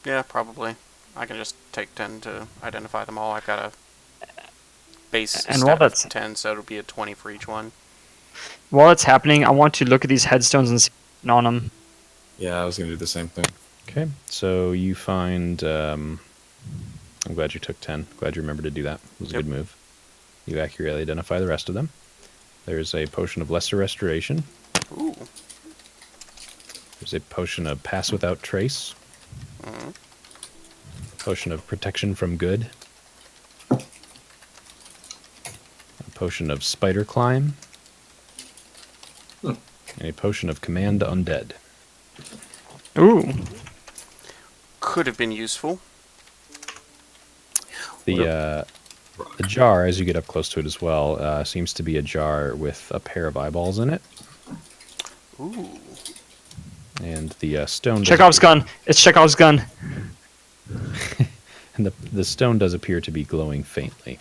Yeah, probably. I can just take 10 to identify them all. I've got a base And stat while of that's- 10, so it'll be a 20 for each one. While it's happening, I want to look at these headstones and see what's on them. Yeah, I was going to do the same thing. Okay, so you find... I'm glad you took 10. Glad you remembered to do that. It was a Yep. good move. You accurately identify the rest of them. There's a potion of lesser restoration. Ooh. There's a potion of pass without trace. Mhm. Potion of protection from good. A potion of spider climb. And a potion of command undead. Ooh. Could have been useful. The jar, as you get up close to it as well, seems to be a jar with a pair of eyeballs in it. Ooh. And the stone... Chekhov's gun. It's Chekhov's gun. And the stone does appear to be glowing faintly.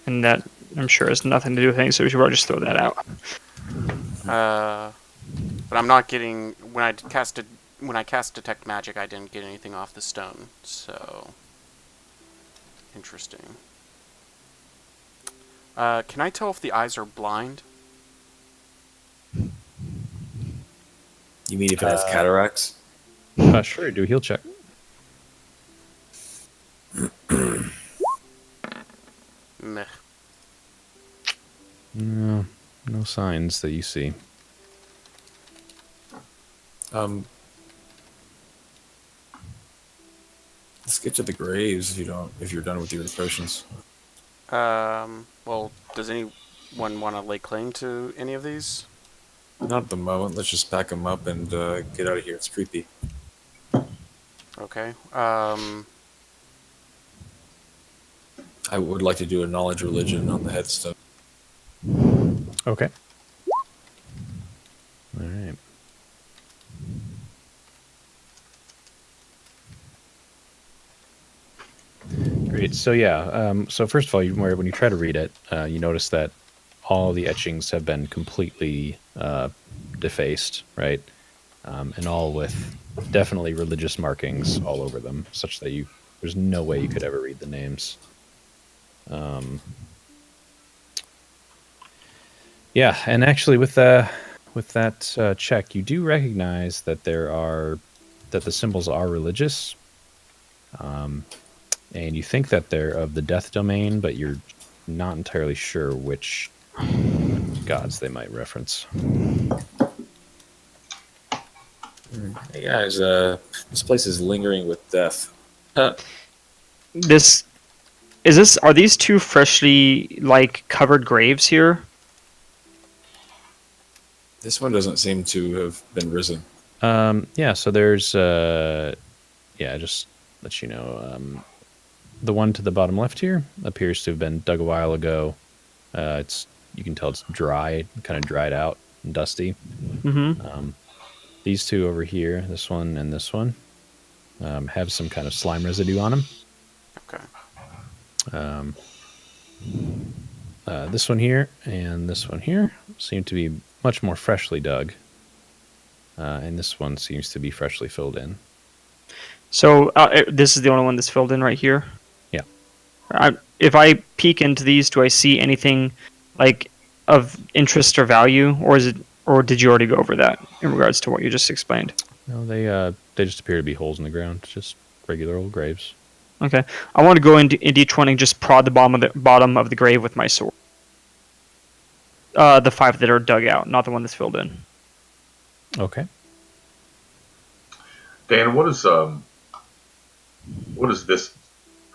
And that, I'm sure, has nothing to do with anything, so we should probably just throw that out. But I'm not getting when I cast detect magic. I didn't get anything off the stone. So interesting. Can I tell if the eyes are blind? You mean if it has cataracts? Sure, do a heal check. Meh. No, no signs that you see. Let's get to the graves if you're done with your potions. Well, does anyone want to lay claim to any of these? Not at the moment. Let's just pack them up and get out of here. It's creepy. Okay. I would like to do a knowledge religion on the headstone. Okay. All right. Great. So yeah. So first of all, when you try to read it, you notice that all the etchings have been completely defaced, right? And all with definitely religious markings all over them, such that there's no way you could ever read the names. Yeah, and actually, with that check, you do recognize that the symbols are religious, and you think that they're of the death domain, but you're not entirely sure which gods they might reference. Hey guys, this place is lingering with death. Are these two freshly covered graves here? This one doesn't seem to have been risen. Yeah, so there's just let you know, the one to the bottom left here appears to have been dug a while ago. You can tell it's dry, kind of dried out and dusty. Mm-hmm. These two over here, this one and this one, have some kind of slime residue on them. Okay. This one here and this one here seem to be much more freshly dug. And this one seems to be freshly filled in. So this is the only one that's filled in right here? Yeah. If I peek into these, do I see anything of interest or value, or did you already go over that in regards to what you just explained? No, they just appear to be holes in the ground, just regular old graves. Okay, I want to go into each one and just prod the bottom of the grave with my sword. The 5 that are dug out, not the one that's filled in. Okay. Dan, what does this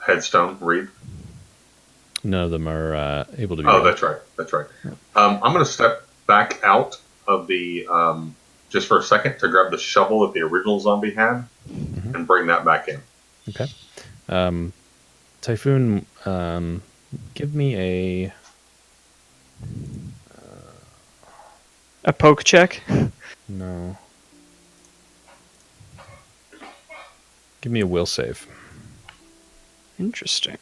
headstone read? None of them are able to be. Oh, that's right. That's right. I'm going to step back out of the just for a second to grab the shovel that the original zombie had and bring that back in. Okay. Typhoon, give me a poke check. No. Give me a will save. Interesting.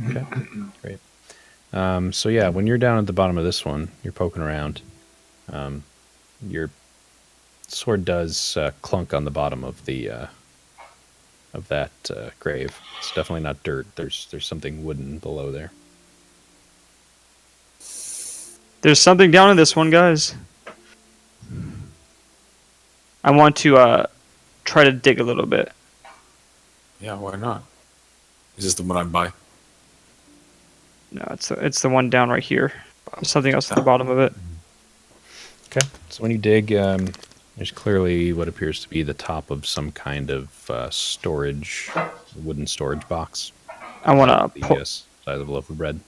Okay, great. So yeah, when you're down at the bottom of this one, you're poking around. Your sword does clunk on the bottom of that grave. It's definitely not dirt. There's something wooden below there. There's something down in this one, guys. I want to try to dig a little bit. Yeah, why not? Is this the one I'm by? No, it's the one down right here. There's something else at the bottom of it. Okay. So when you dig, there's clearly what appears to be the top of some kind of storage, wooden storage box. I want The to size of a loaf of bread.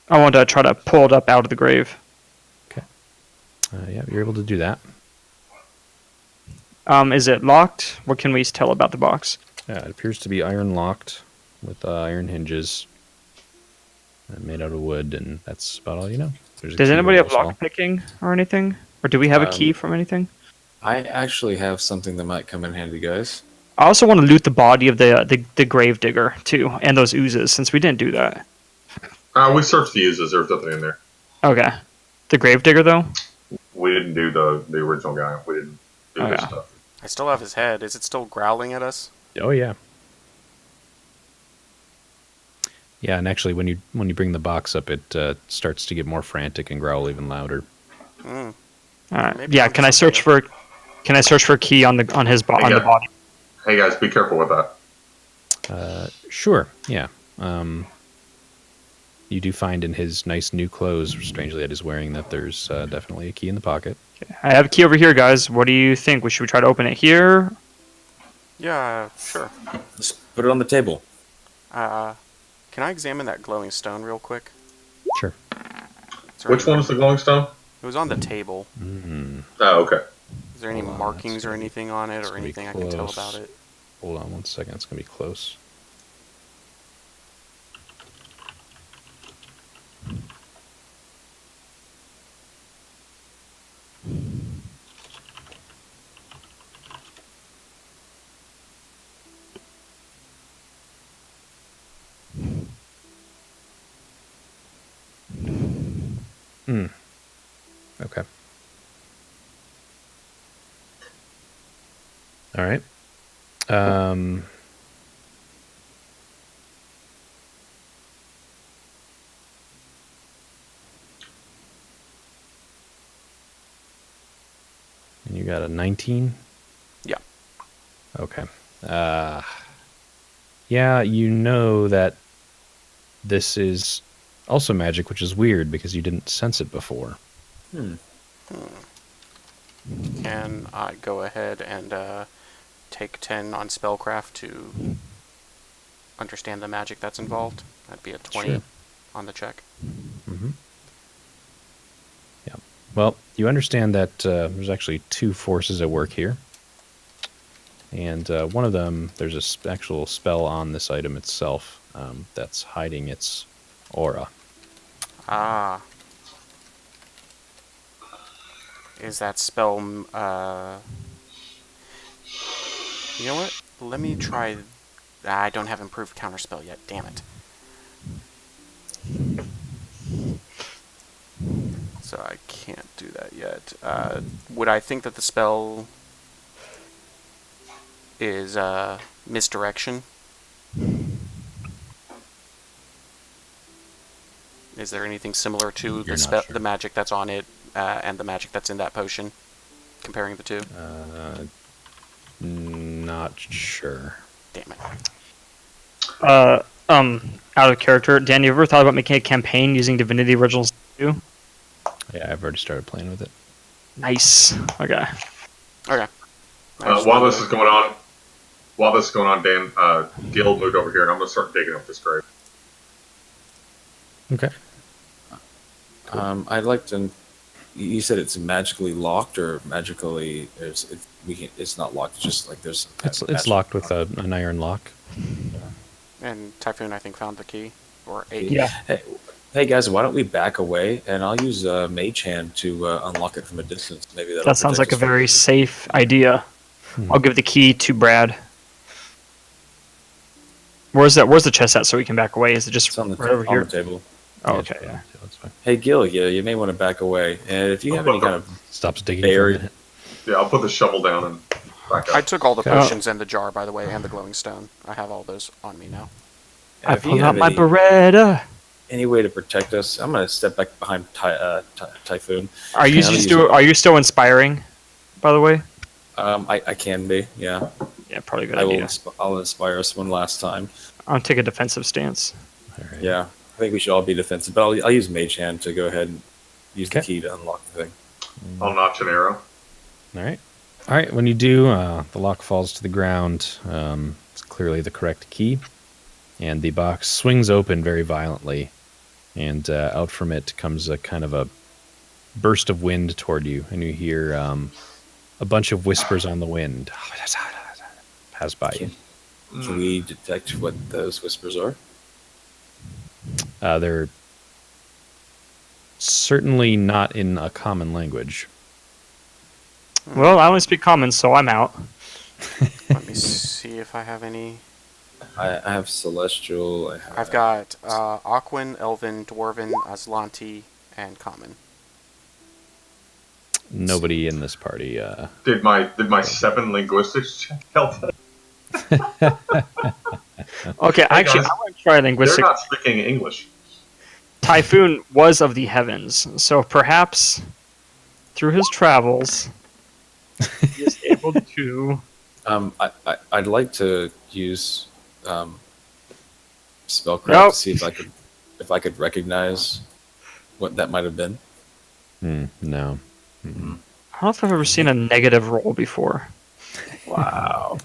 I want to try to pull it up out of the grave. Okay. Yeah, you're able to do that. Is it locked? What can we tell about the box? Yeah, it appears to be iron locked with iron hinges. Made out of wood, and that's about all you know. There's a Does key anybody to have the wall. lock picking or anything? Or do we have a Um, key from anything? I actually have something that might come in handy, guys. I also want to loot the body of the grave digger too, and those oozes, since we didn't do that. We searched the uses. There's nothing in there. Okay. The grave digger though? We didn't do the original guy. We didn't do his Okay. stuff. I still have his head. Is it still growling at us? Oh yeah. Yeah, and actually, when you bring the box up, it starts to get more frantic and growl even louder. Mm. All right. Maybe Yeah. I'm Can I something search for? Can I search for a key on the Hey, on the yeah. body? Hey guys, be careful with that. Sure. Yeah. You do find in his nice new clothes, strangely that he's wearing, that there's definitely a key in the pocket. I have a key over here, guys. What do you think? Should we try to open it here? Yeah, sure. Let's put it on the table. Can I examine that glowing stone real quick? Sure. Is there Which any- one is the glowing stone? It was on the table. Oh, okay. Is there any Hold on, markings that's or gonna be- anything on it, that's or gonna be anything I can tell close. about it? Hold on 1 second. It's gonna be close. Okay. All right. And you got a 19? Yeah. Okay. Yeah, you know that this is also magic, which is weird because you didn't sense it before. Can I go ahead and take 10 on spellcraft to understand the magic that's involved? That'd be a 20 Sure. on the check. Mm-hmm. Yeah. Well, you understand that there's actually two forces at work here. And one of them, there's a actual spell on this item itself that's hiding its aura. Ah. Is that spell... You know what? Let me try... I don't have improved counterspell yet. Damn it. So I can't do that yet. Would I think that the spell is misdirection? Is there anything similar to You're the not spell, sure. the magic that's on it, and the magic that's in that potion? Comparing the two? Not sure. Damn it. Out of character. Dan, you ever thought about making a campaign using Divinity Originals 2? Yeah, I've already started playing with it. Nice. Okay. Okay. While this is going on, Dan, Gil moved over here, and I'm going to start digging up this grave. Okay. I'd like to. You said it's magically locked, or magically it's not locked. It's just like there's. It's locked with an iron lock. And Typhoon, I think, found the key. Or a Yeah. Hey guys, why don't we back away and I'll use Mage Hand to unlock it from a distance. Maybe That sounds like a very safe idea. I'll give the key to Brad. Where's the chest at so we can back away? Is it just It's on the, right over on here? the table. Oh, okay. Yeah. That's fine. Hey Gil, you may want to back away, and if you have any kind of Stops digging for a Buried. minute. Yeah, I'll put the shovel down and back up. I took all the Okay. potions and the jar, by the way, and the glowing stone. I have all those on me now. I if you pulled out have my any- Beretta. any way to protect us, I'm gonna step back behind Typhoon. Are you Yeah, still inspiring? By the way. I can be, yeah. Yeah, probably a good I will. idea. I'll inspire us one last time. I'll take a defensive stance. All right. Yeah, I think we should all be defensive, but I'll use Mage Hand to go ahead and use the Okay. key to unlock the thing. I'll notch an arrow. All right. All right. When you do, the lock falls to the ground. It's clearly the correct key, and the box swings open very violently, and out from it comes a kind of a burst of wind toward you, and you hear a bunch of whispers on the wind pass by you. Can we detect what those whispers are? They're certainly not in a common language. Well, I only speak common, so I'm out. Let me see if I have any. I have Celestial. I have, I've got Aquan, Elven, Dwarven, Aslanti, and Common. Nobody in this party. Did my 7 linguistics check help? Okay, actually, guys, I want to try They're linguistic. not speaking English. Typhoon was of the heavens, so perhaps through his travels, he is able to. I'd like to use spellcraft Nope. to see if I could recognize what that might have been. No. I don't know if I've ever seen a negative roll before. Wow.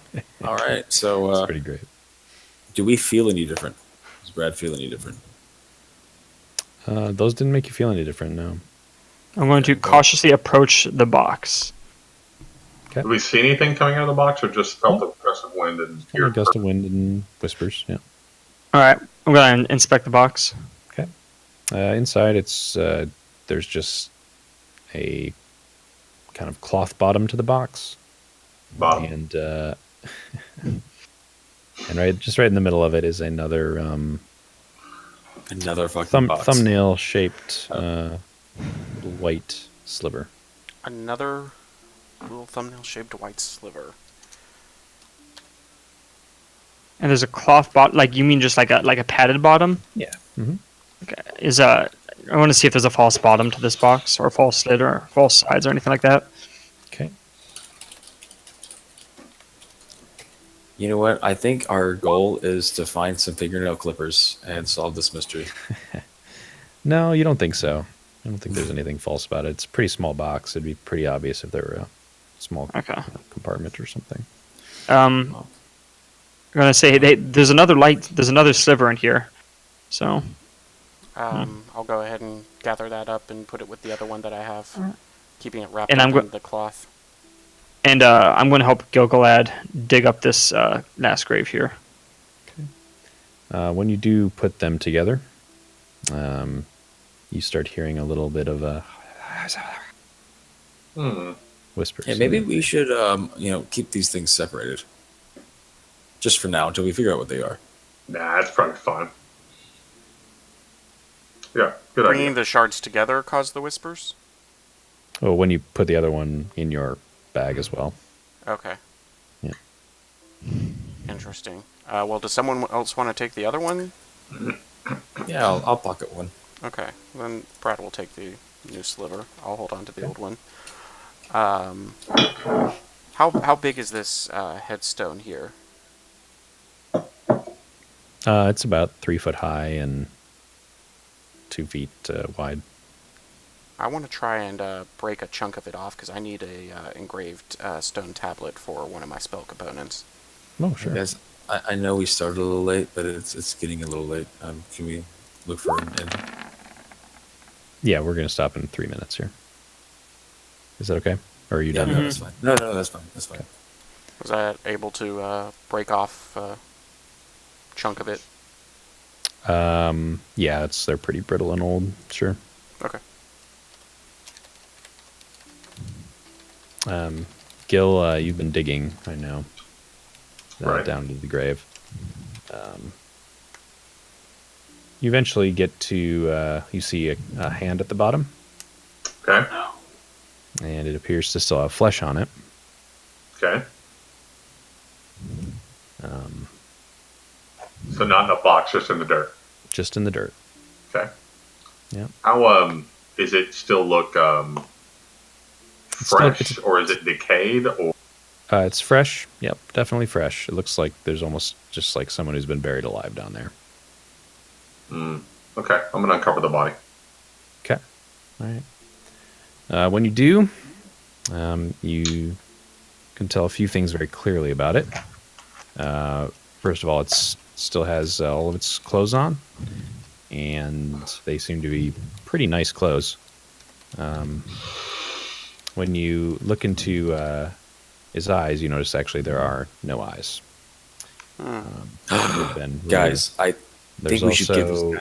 All right. So, It's pretty great. do we feel any different? Does Brad feel any different? Those didn't make you feel any different, no. I'm going to cautiously approach the box. Did we see anything coming out of the box, or just felt the gust of wind and Kind of a gust of wind and whispers, yeah. All right, I'm going to inspect the box. Okay. Inside, it's there's just a kind of cloth bottom to the box, Bob? and and right in the middle of it is another Another fucking box. thumbnail shaped white sliver. Another little thumbnail-shaped white sliver. And there's a cloth bottom, like you mean just like a padded bottom? Yeah. Mm-hmm. Okay. I want to see if there's a false bottom to this box, or a false lid, or false sides, or anything like that. Okay. You know what? I think our goal is to find some fingernail clippers and solve this mystery. No, you don't think so. I don't think there's anything false about it. It's a pretty small box. It'd be pretty obvious if there were a small Okay. compartment or something. I'm gonna say there's another sliver in here, so I'll go ahead and gather that up and put it with the other one that I have, keeping it wrapped And up I'm in the cloth. and I'm going to help Gilgalad dig up this mass grave here. When you do put them together, you start hearing a little bit of a whispers. Yeah, maybe we should, keep these things separated. Just for now, until we figure out what they are. Nah, it's probably fine. Yeah, good Bringing idea. the shards together caused the whispers? Oh, when you put the other one in your bag as well. Okay. Yeah. Interesting. Well, does someone else want to take the other one? Yeah, I'll pocket one. Okay. Then Brad will take the new sliver. I'll hold on to the old one. How big is this headstone here? It's about 3 foot high and 2 feet wide. I want to try and break a chunk of it off because I need a engraved stone tablet for one of my spell components. Oh, sure. Guys, I know we started a little late, but it's getting a little late. Can we look for an end? Yeah, we're going to stop in 3 minutes here. Is that okay? Or are you Yeah, done? no, that's fine. No, that's fine. That's fine. Was I able to break off a chunk of it? Yeah, they're pretty brittle and old. Sure. Okay. Gil, you've been digging, I know, Right. down to the grave. You eventually get to, you see a hand at the bottom, Okay. and it appears to still have flesh on it. Okay. Um, So not in a box, just in the dirt. just in the dirt. Okay. Yeah. How is it still look still- fresh, or is it decayed, or It's fresh. Yep, definitely fresh. It looks like there's almost just like someone who's been buried alive down there. okay? I'm gonna uncover the body. Okay. All right. When you do, you can tell a few things very clearly about it. First of all, it still has all of its clothes on, and they seem to be pretty nice clothes. When you look into his eyes, you notice actually there are no eyes. They've been Guys, I There's think we should give this also guy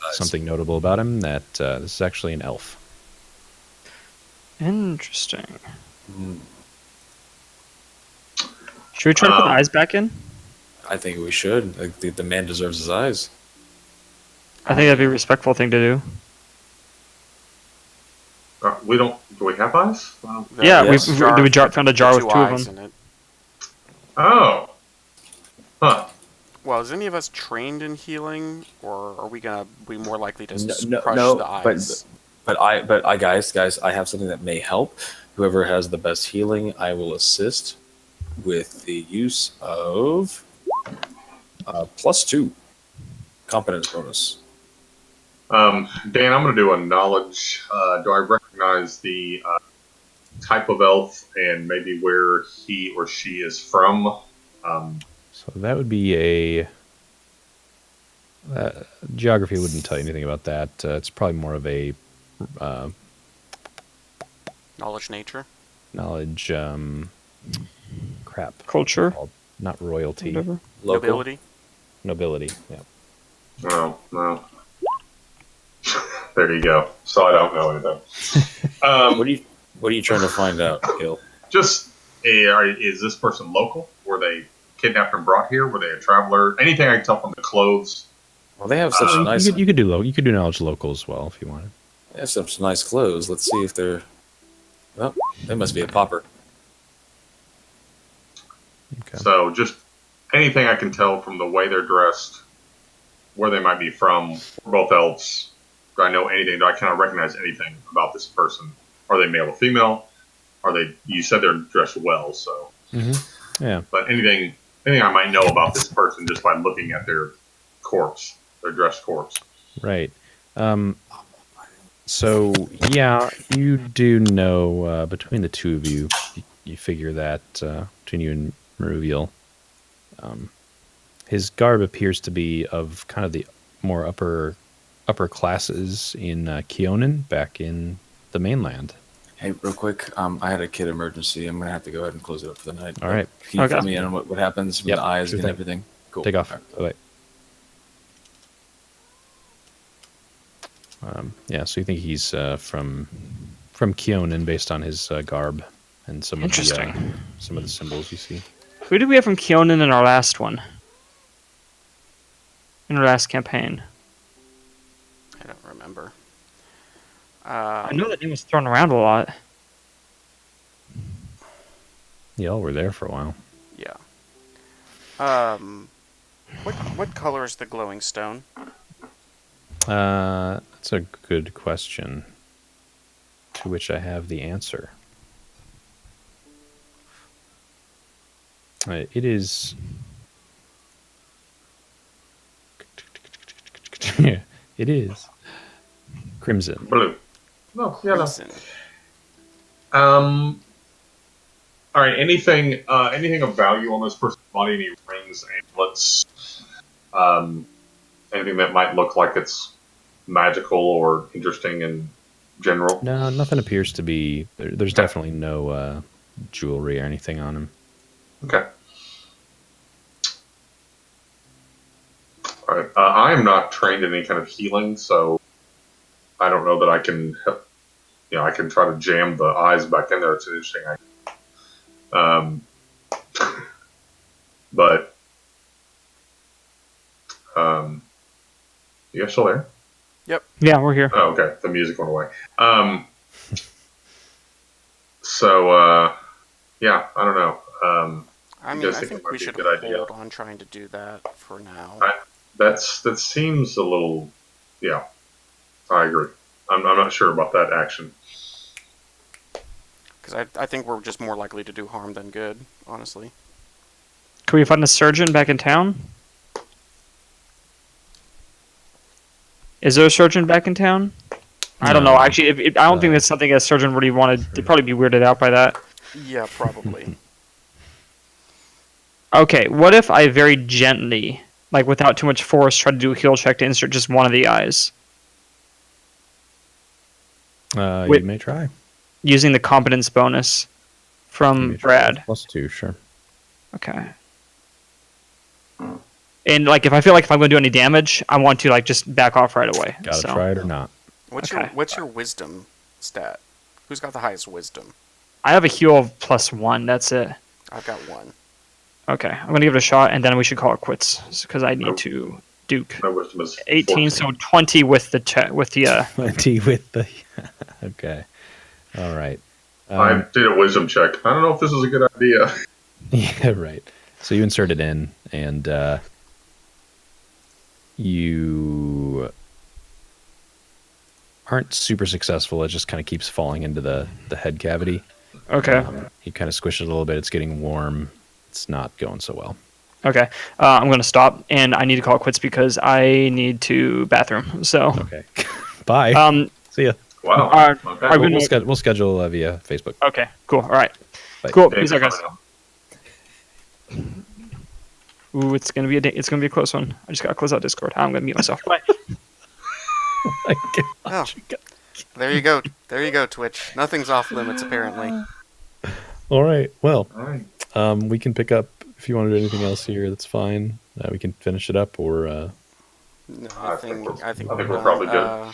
eyes. something notable about him that this is actually an elf. Interesting. Should we try to put the eyes back in? I think we should. Like, the man deserves his eyes. I think that'd be a respectful thing to do. We don't. Do we have eyes? Yeah, yes. found a jar the with two two of eyes them. in it. Oh. Huh. Well, is any of us trained in healing, or are we gonna be more likely to No, crush no, the eyes? But I, guys, I have something that may help. Whoever has the best healing, I will assist with the use of +2 competence bonus. Dan, I'm going to do a knowledge. Do I recognize the type of elf and maybe where he or she is from? So that would be a geography wouldn't tell you anything about that. It's probably more of a Knowledge, nature. knowledge. Crap. Culture, Called? Not royalty. whatever. Local. Nobility. Nobility. Yeah. Oh, no. There you go. So I don't know anything. What are you trying to find out, Gil? Just, is this person local? Were they kidnapped and brought here? Were they a traveler? Anything I can tell from the clothes? Well, they have such nice. You could do knowledge local as well if you wanted. They have such nice clothes. Let's see if they're. Well, they must be a pauper. Okay. So just anything I can tell from the way they're dressed, where they might be from. We're both elves. Do I know anything? Do I kind of recognize anything about this person? Are they male or female? Are they? You said they're dressed well, so. Mm-hmm. Yeah. But anything I might know about this person just by looking at their corpse, their dressed corpse. Right. So yeah, you do know between the two of you, you figure that between you and Maruviel, his garb appears to be of kind of the more upper classes in Keonan, back in the mainland. Hey, real quick, I had a kid emergency. I'm gonna have to go ahead and close it up for the night. All right. Can you Okay. fill me in on what happens with Yep, the eyes sure and thing. everything? Cool. Take off. All right. Bye-bye. Yeah, so you think he's from Keonan based on his garb and some of Interesting. the symbols you see. Who did we have from Keonan in our last one? In our last campaign? I don't remember. I know that name was thrown around a lot. Y'all were there for a while. Yeah. What color is the glowing stone? That's a good question, to which I have the answer. It is. It is crimson. Blue. No, yeah, no. Crimson. All right. Anything of value on this person's body? Any rings, amulets, anything that might look like it's magical or interesting in general? No, nothing appears to be. There's definitely no jewelry or anything on him. Okay. All right. I am not trained in any kind of healing, so I don't know that I can. I can try to jam the eyes back in there. It's interesting. But you guys still there? Yeah, we're here. Oh, okay. The music went away. So yeah, I don't know. I You mean, guys I think it think might we be a should good idea? hold on trying to do that for now. That seems a little. Yeah, I agree. I'm not sure about that action. Because I think we're just more likely to do harm than good, honestly. Can we find a surgeon back in town? Is there a surgeon back in town? I don't know. No. Actually, I don't think that's something a surgeon really wanted. They'd probably be weirded out by that. Yeah, probably. Okay, what if I very gently, like without too much force, try to do a heal check to insert just one of the eyes? You Wait. may try. Using the competence bonus You from may try. Brad. +2, sure. Okay. And like, if I feel like if I'm going to do any damage, I want to like just back off right away. Gotta So, try it or not. Okay. What's your wisdom stat? Who's got the highest wisdom? I have a heal of +1. That's it. I've got 1. Okay, I'm gonna give it a shot, and then we should call it quits because I need Nope. to Duke. My wisdom is 18, 14. so 20 with the 20 with the. Okay. All right. I did a wisdom check. I don't know if this is a good idea. Yeah, right. So you insert it in, and you aren't super successful. It just kind of keeps falling into the head cavity. Okay. You kind of squish it a little bit. It's getting warm. It's not going so well. Okay. I'm gonna stop, and I need to call it quits because I need to bathroom. So. Okay. Bye. See ya. Wow. Are Okay. we- We'll schedule via Facebook. Okay. Cool. All right. Bye. Cool. Dave, Peace out, guys. now. Ooh, it's gonna be a close one. I just gotta close out Discord. I'm gonna mute myself. Bye. My Oh, there you go. There you go, Twitch. Nothing's off limits, apparently. All right. Well, All right. we can pick up if you want to do anything else here. That's fine. We can finish it up, or No, I I think think we're done. probably good.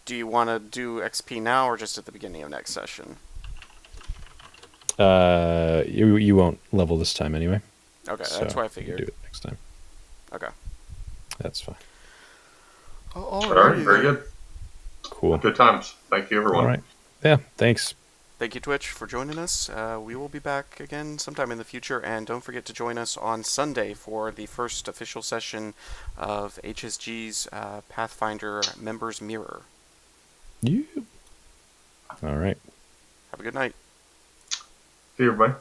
Do you want to do XP now or just at the beginning of next session? you won't level this time anyway. Okay, So that's what I we can figured. do it next time. Okay. That's fine. All right. Very good. Cool. Good times. Thank you, everyone. All right. Yeah. Thanks. Thank you, Twitch, for joining us. We will be back again sometime in the future, and don't forget to join us on Sunday for the first official session of HSG's Pathfinder Members Mirror. You. All right. Have a good night. See you, everybody.